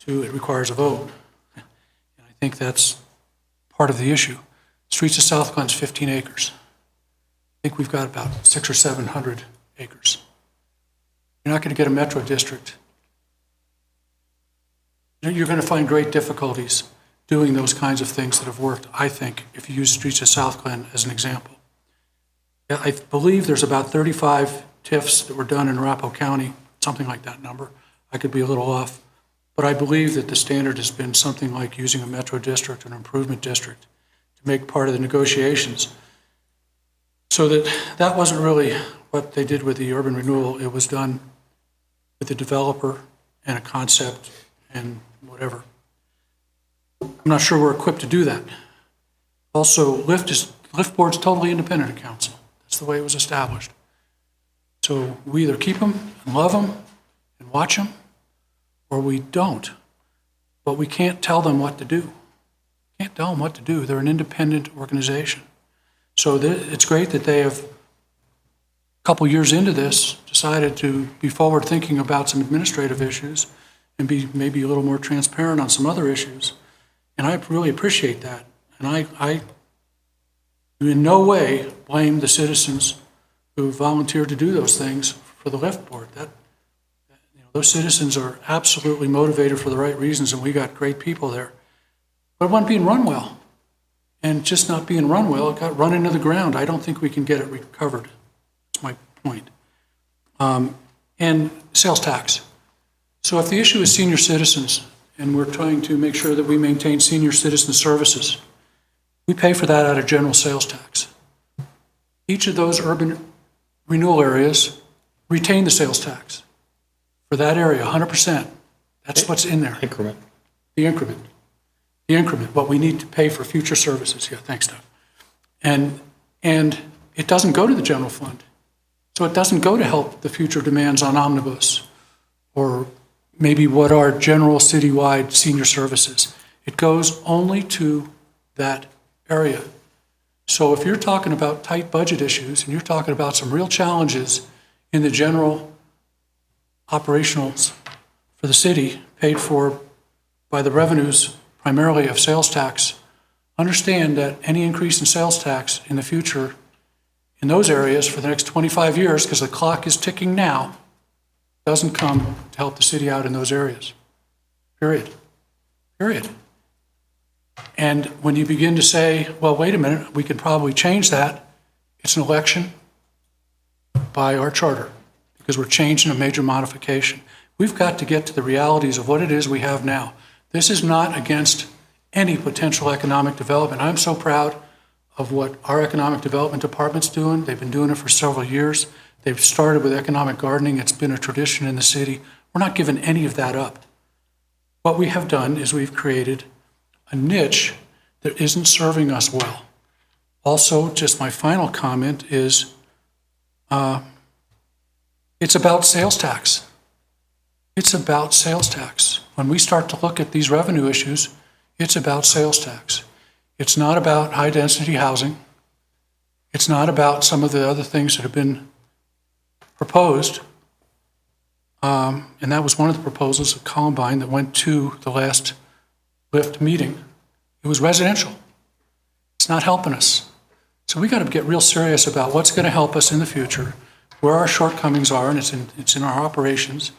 to it requires a vote. And I think that's part of the issue. Streets of South Glen's 15 acres. I think we've got about 600 or 700 acres. You're not going to get a metro district. You're going to find great difficulties doing those kinds of things that have worked, I think, if you use Streets of South Glen as an example. I believe there's about 35 TIFs that were done in Arapahoe County, something like that number. I could be a little off. But I believe that the standard has been something like using a metro district, an improvement district, to make part of the negotiations. So that wasn't really what they did with the urban renewal. It was done with the developer and a concept and whatever. I'm not sure we're equipped to do that. Also, Lift Board's totally independent of council. That's the way it was established. So we either keep them and love them and watch them, or we don't. But we can't tell them what to do. Can't tell them what to do. They're an independent organization. So it's great that they have, a couple years into this, decided to be forward thinking about some administrative issues and be maybe a little more transparent on some other issues. And I really appreciate that. And I in no way blame the citizens who volunteered to do those things for the Lift Board. Those citizens are absolutely motivated for the right reasons, and we got great people there. But it wasn't being run well. And just not being run well, it got run into the ground. I don't think we can get it recovered. That's my point. And sales tax. So if the issue is senior citizens, and we're trying to make sure that we maintain senior citizen services, we pay for that out of general sales tax. Each of those urban renewal areas retain the sales tax. For that area, 100%. That's what's in there. Increment. The increment. The increment, what we need to pay for future services. Yeah, thanks, Doug. And it doesn't go to the general fund. So it doesn't go to help the future demands on omnibus or maybe what are general citywide senior services. It goes only to that area. So if you're talking about tight budget issues and you're talking about some real challenges in the general operationals for the city paid for by the revenues primarily of sales tax, understand that any increase in sales tax in the future in those areas for the next 25 years, because the clock is ticking now, doesn't come to help the city out in those areas. Period. Period. And when you begin to say, well, wait a minute, we could probably change that, it's an election by our charter, because we're changing a major modification. We've got to get to the realities of what it is we have now. This is not against any potential economic development. I'm so proud of what our economic development department's doing. They've been doing it for several years. They've started with economic gardening. It's been a tradition in the city. We're not giving any of that up. What we have done is we've created a niche that isn't serving us well. Also, just my final comment is it's about sales tax. It's about sales tax. When we start to look at these revenue issues, it's about sales tax. It's not about high-density housing. It's not about some of the other things that have been proposed. And that was one of the proposals of Columbine that went to the last LIFT meeting. It was residential. It's not helping us. So we got to get real serious about what's going to help us in the future, where our shortcomings are, and it's in our operations.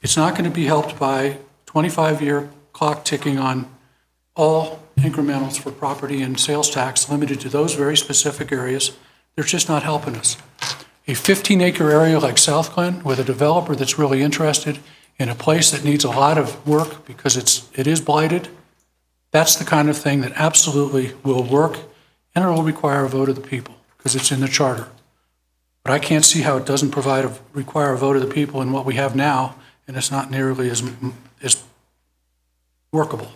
It's not going to be helped by 25-year clock ticking on all incrementals for property and sales tax limited to those very specific areas. They're just not helping us. A 15-acre area like South Glen with a developer that's really interested in a place that needs a lot of work because it is blighted, that's the kind of thing that absolutely will work, and it will require a vote of the people because it's in the charter. But I can't see how it doesn't require a vote of the people in what we have now, and it's not nearly as workable.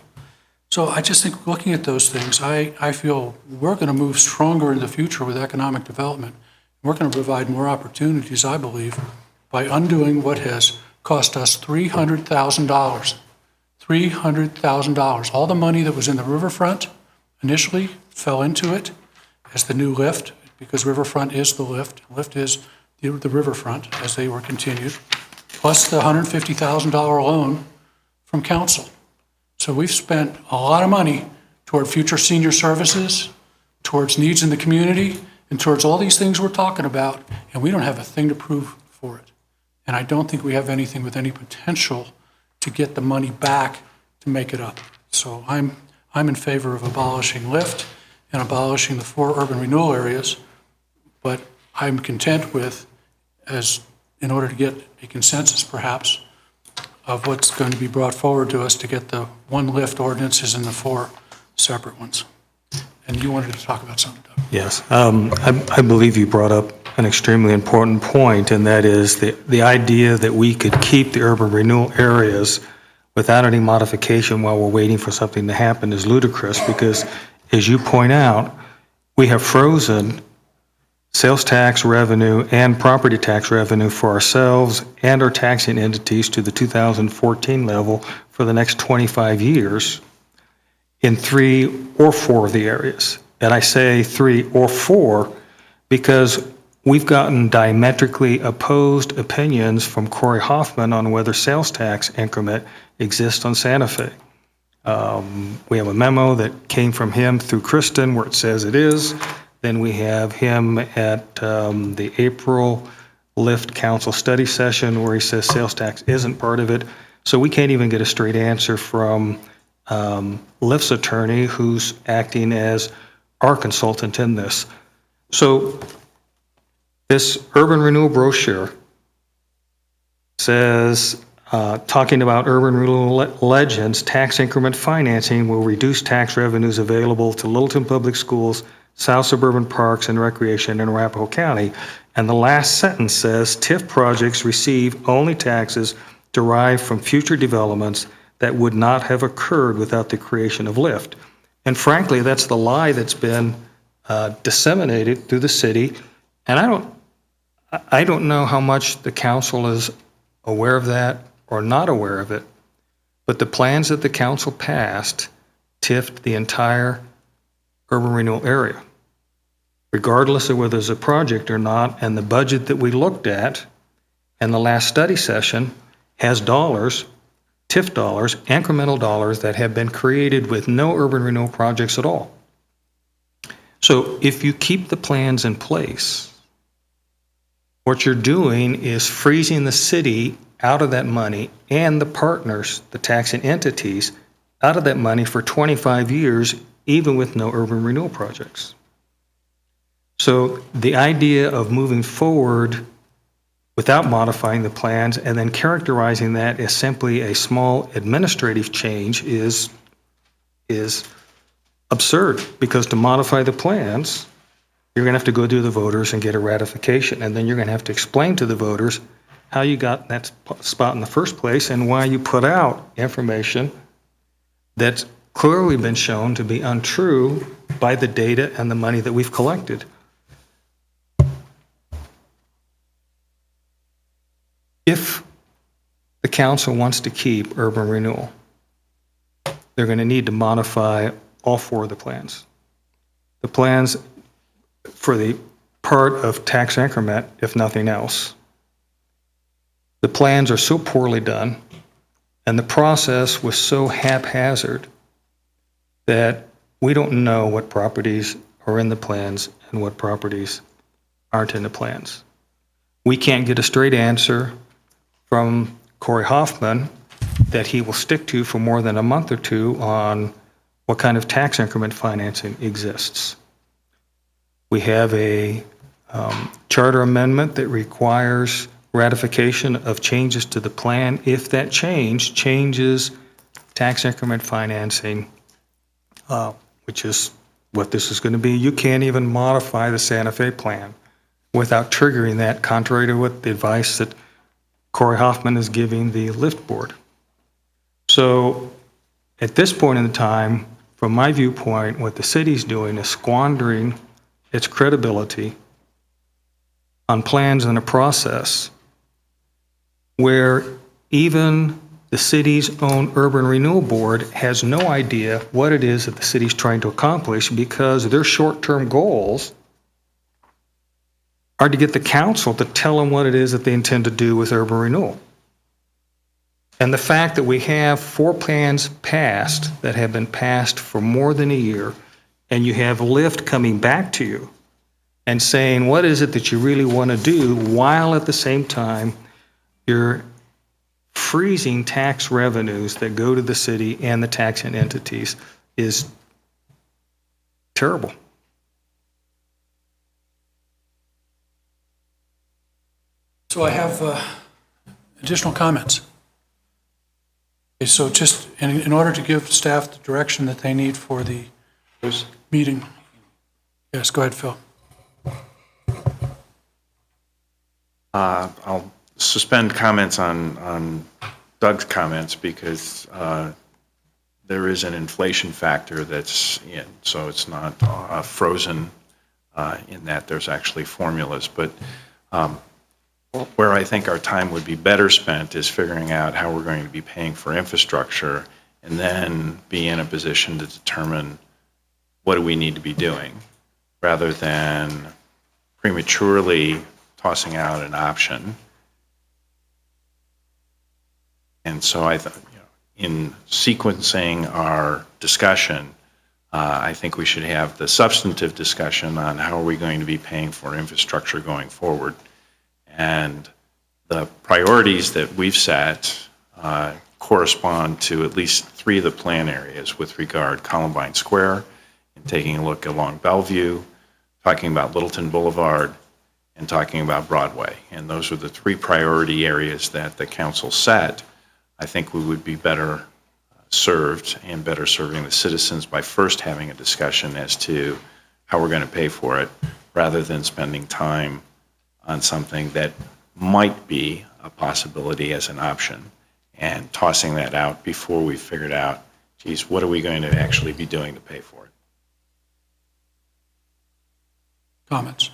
So I just think looking at those things, I feel we're going to move stronger in the future with economic development. We're going to provide more opportunities, I believe, by undoing what has cost us $300,000. $300,000. All the money that was in the riverfront initially fell into it as the new lift, because riverfront is the lift. Lift is the riverfront as they were continued, plus the $150,000 loan from council. So we've spent a lot of money toward future senior services, towards needs in the community, and towards all these things we're talking about, and we don't have a thing to prove for it. And I don't think we have anything with any potential to get the money back to make it up. So I'm in favor of abolishing LIFT and abolishing the 4 urban renewal areas, but I'm content with, in order to get a consensus perhaps, of what's going to be brought forward to us to get the 1 LIFT ordinances and the 4 separate ones. And you wanted to talk about something, Doug. Yes. I believe you brought up an extremely important point, and that is the idea that we could keep the urban renewal areas without any modification while we're waiting for something to happen is ludicrous, because, as you point out, we have frozen sales tax revenue and property tax revenue for ourselves and our taxing entities to the 2014 level for the next 25 years in 3 or 4 of the areas. And I say 3 or 4 because we've gotten diametrically opposed opinions from Corey Hoffman on whether sales tax increment exists on Santa Fe. We have a memo that came from him through Kristen where it says it is. Then we have him at the April LIFT Council study session where he says sales tax isn't part of it. So we can't even get a straight answer from LIFT's attorney, who's acting as our consultant in this. So this urban renewal brochure says, talking about urban renewal legends, tax increment financing will reduce tax revenues available to Littleton Public Schools, South Suburban Parks and Recreation in Arapahoe County. And the last sentence says, TIF projects receive only taxes derived from future developments that would not have occurred without the creation of LIFT. And frankly, that's the lie that's been disseminated through the city. And I don't know how much the council is aware of that or not aware of it, but the plans that the council passed TIF'd the entire urban renewal area, regardless of whether there's a project or not. And the budget that we looked at in the last study session has dollars, TIF dollars, incremental dollars that have been created with no urban renewal projects at all. So if you keep the plans in place, what you're doing is freezing the city out of that money and the partners, the taxing entities, out of that money for 25 years, even with no urban renewal projects. So the idea of moving forward without modifying the plans and then characterizing that as simply a small administrative change is absurd, because to modify the plans, you're going to have to go to the voters and get a ratification, and then you're going to have to explain to the voters how you got in that spot in the first place and why you put out information that's clearly been shown to be untrue by the data and the money that we've collected. If the council wants to keep urban renewal, they're going to need to modify all 4 of the plans. The plans for the part of tax increment, if nothing else. The plans are so poorly done, and the process was so haphazard that we don't know what properties are in the plans and what properties aren't in the plans. we can't get a straight answer from Corey Hoffman that he will stick to for more than a month or two on what kind of tax increment financing exists. We have a charter amendment that requires ratification of changes to the plan if that changes tax increment financing, which is what this is going to be. You can't even modify the Santa Fe plan without triggering that, contrary to what the advice that Corey Hoffman is giving the Lift Board. So at this point in time, from my viewpoint, what the city's doing is squandering its credibility on plans and a process where even the city's own Urban Renewal Board has no idea what it is that the city's trying to accomplish, because their short-term goals are to get the council to tell them what it is that they intend to do with urban renewal. And the fact that we have 4 plans passed that have been passed for more than a year, and you have Lyft coming back to you and saying, what is it that you really want to do, while at the same time you're freezing tax revenues that go to the city and the taxing entities, is terrible. So I have additional comments. Okay, so just in order to give staff the direction that they need for the meeting. Yes, go ahead, Phil. I'll suspend comments on Doug's comments because there is an inflation factor that's in, so it's not frozen in that there's actually formulas. But where I think our time would be better spent is figuring out how we're going to be paying for infrastructure, and then be in a position to determine what do we need to be doing, rather than prematurely tossing out an option. And so I thought, in sequencing our discussion, I think we should have the substantive discussion on how are we going to be paying for infrastructure going forward. And the priorities that we've set correspond to at least 3 of the plan areas with regard Columbine Square, and taking a look along Bellevue, talking about Littleton Boulevard, and talking about Broadway. And those are the 3 priority areas that the council set. I think we would be better served and better serving the citizens by first having a discussion as to how we're going to pay for it, rather than spending time on something that might be a possibility as an option and tossing that out before we figured out, geez, what are we going to actually be doing to pay for it? Comments?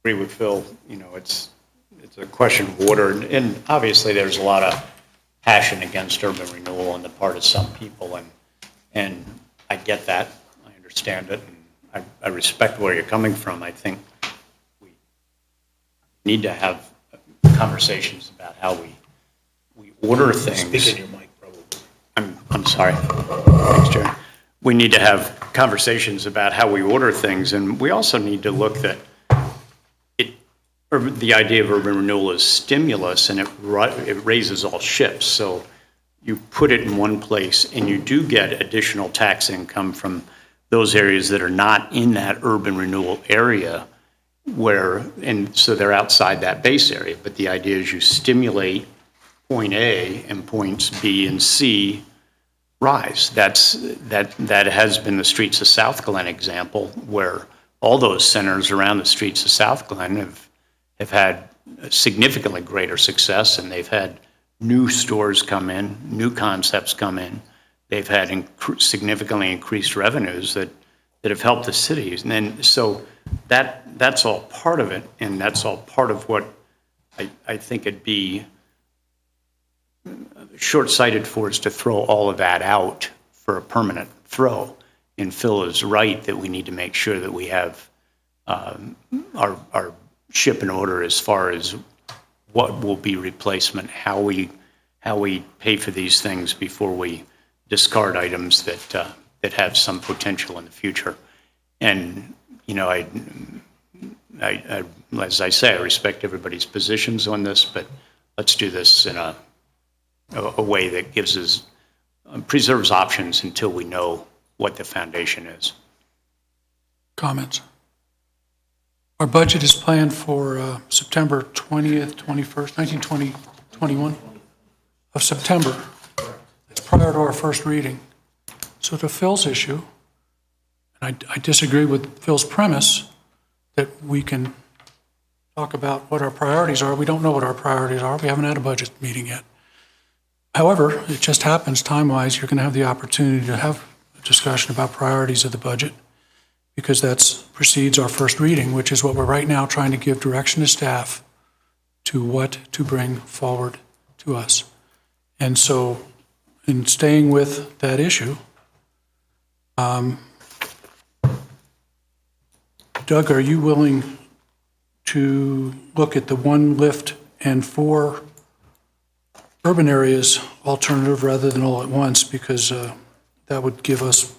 Agree with Phil. It's a question of order, and obviously there's a lot of passion against urban renewal on the part of some people, and I get that. I understand it. And I respect where you're coming from. I think we need to have conversations about how we order things. Speak in your mic, probably. I'm sorry. Thanks, Jerry. We need to have conversations about how we order things, and we also need to look that the idea of urban renewal is stimulus, and it raises all ships. So you put it in one place, and you do get additional tax income from those areas that are not in that urban renewal area, and so they're outside that base area. But the idea is you stimulate point A, and points B and C rise. That has been the Streets of South Glen example, where all those centers around the Streets of South Glen have had significantly greater success, and they've had new stores come in, new concepts come in. They've had significantly increased revenues that have helped the cities. And then, so that's all part of it, and that's all part of what I think it'd be short-sighted for us to throw all of that out for a permanent throw. And Phil is right that we need to make sure that we have our ship in order as far as what will be replacement, how we pay for these things before we discard items that have some potential in the future. And as I say, I respect everybody's positions on this, but let's do this in a way that gives us, preserves options until we know what the foundation is. Comments? Our budget is planned for September 20th, 21st, 1920, 21 of September. It's prior to our first reading. So to Phil's issue, and I disagree with Phil's premise that we can talk about what our priorities are. We don't know what our priorities are. We haven't had a budget meeting yet. However, it just happens time-wise, you're going to have the opportunity to have a discussion about priorities of the budget, because that precedes our first reading, which is what we're right now trying to give direction to staff to what to bring forward to us. And so, in staying with that issue, Doug, are you willing to look at the 1 lift and 4 urban areas alternative rather than all at once? Because that would give us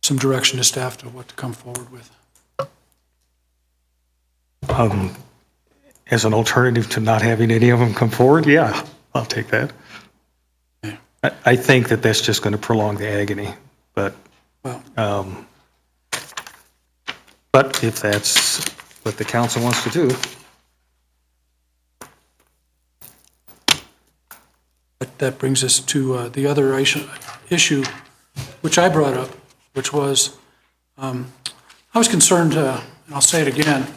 some direction to staff to what to come forward with. As an alternative to not having any of them come forward, yeah, I'll take that. Yeah. I think that that's just going to prolong the agony, but if that's what the council wants to do. But that brings us to the other issue, which I brought up, which was, I was concerned, and I'll say it again,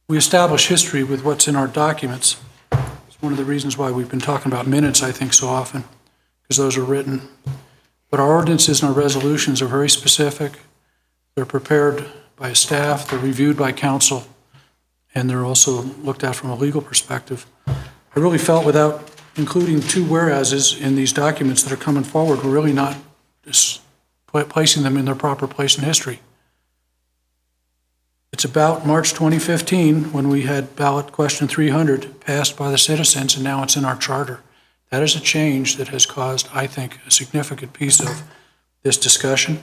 we establish history with what's in our documents. It's one of the reasons why we've been talking about minutes, I think, so often, because those are written. But our ordinances and our resolutions are very specific. They're prepared by staff, they're reviewed by council, and they're also looked at from a legal perspective. I really felt without including 2 whereases in these documents that are coming forward, we're really not just placing them in their proper place in history. It's about March 2015 when we had ballot question 300 passed by the citizens, and now it's in our charter. That is a change that has caused, I think, a significant piece of this discussion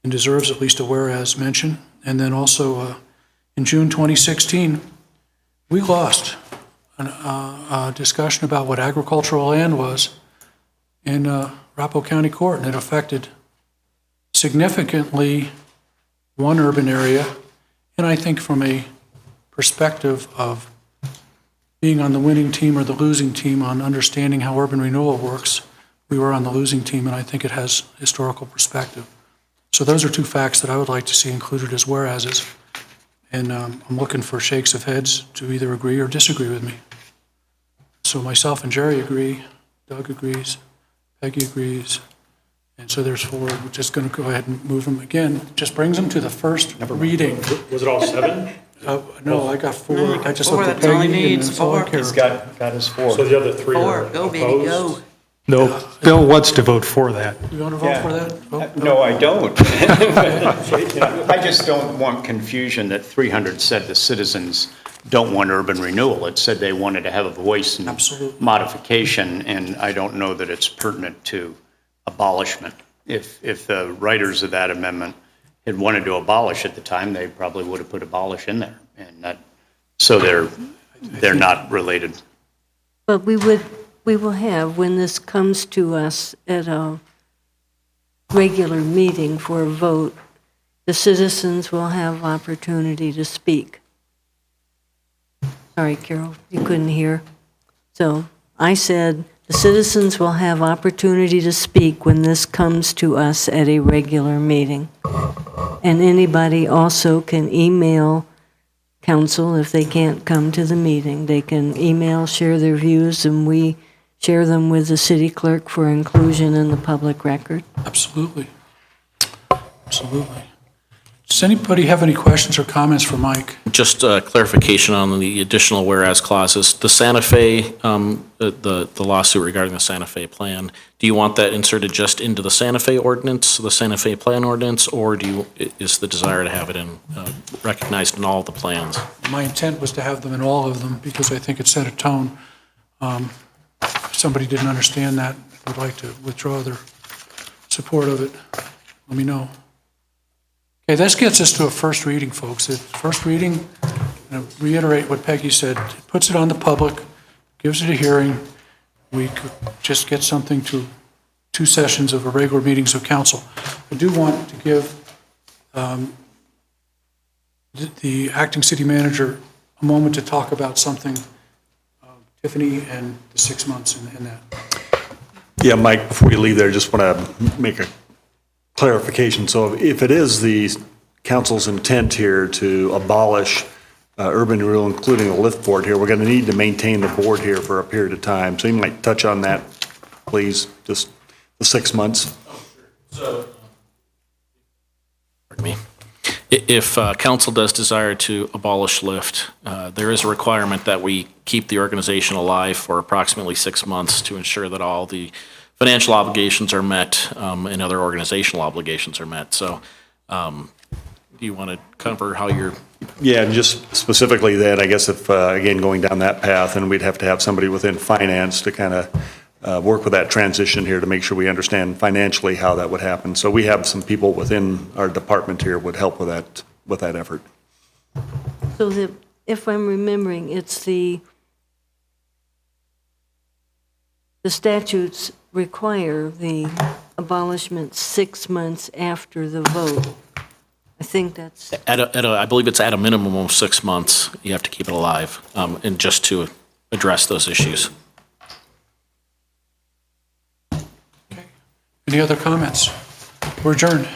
and deserves at least a whereas mention. And then also in June 2016, we lost a discussion about what agricultural land was in Arapahoe County Court, and it affected significantly one urban area. And I think from a perspective of being on the winning team or the losing team on understanding how urban renewal works, we were on the losing team, and I think it has historical perspective. So those are 2 facts that I would like to see included as whereases, and I'm looking for shakes of heads to either agree or disagree with me. So myself and Jerry agree, Doug agrees, Peggy agrees, and so there's 4. We're just going to go ahead and move them again. Just brings them to the first reading. Was it all 7? No, I got 4. No, you got I just 4. looked at That's all he Peggy, and needs, that's all I 4. care He's about. got his 4. So the other 3 are 4, go baby, go. opposed? No, Bill wants to vote for that. You want to vote for that? Vote? No, I don't. I just don't want confusion that 300 said the citizens don't want urban renewal. It said they wanted to have a voice in Absolutely. modification, and I don't know that it's pertinent to abolishment. If the writers of that amendment had wanted to abolish at the time, they probably would have put abolish in there, and that, so they're not related. But we will have, when this comes to us at a regular meeting for a vote, the citizens will have opportunity to speak. Sorry, Carol, you couldn't hear. So I said, the citizens will have opportunity to speak when this comes to us at a regular meeting. And anybody also can email council if they can't come to the meeting. They can email, share their views, and we share them with the city clerk for inclusion in the public record. Absolutely. Absolutely. Does anybody have any questions or comments for Mike? Just clarification on the additional whereas clauses. The Santa Fe, the lawsuit regarding the Santa Fe plan, do you want that inserted just into the Santa Fe ordinance, the Santa Fe plan ordinance, or is the desire to have it recognized in all the plans? My intent was to have them in all of them because I think it set a tone. If somebody didn't understand that, would like to withdraw their support of it, let me know. Okay, this gets us to a first reading, folks. The first reading, reiterate what Peggy said, it puts it on the public, gives it a hearing. We could just get something to 2 sessions of a regular meetings of council. I do want to give the acting city manager a moment to talk about something, Tiffany, and the 6 months in that. Yeah, Mike, before you leave there, just want to make a clarification. So if it is the council's intent here to abolish urban renewal, including the lift board here, we're going to need to maintain the board here for a period of time. So you might touch on that, please, just the 6 months. Pardon me. If council does desire to abolish LIFT, there is a requirement that we keep the organization alive for approximately 6 months to ensure that all the financial obligations are met and other organizational obligations are met. So do you want to cover how you're... Yeah, and just specifically that, I guess if, again, going down that path, and we'd have to have somebody within finance to kind of work with that transition here to make sure we understand financially how that would happen. So we have some people within our department here would help with that effort. So that, if I'm remembering, it's the statutes require the abolishment 6 months after the vote. I think that's... I believe it's at a minimum of 6 months, you have to keep it alive, and just to address those issues. Any other comments? We're adjourned.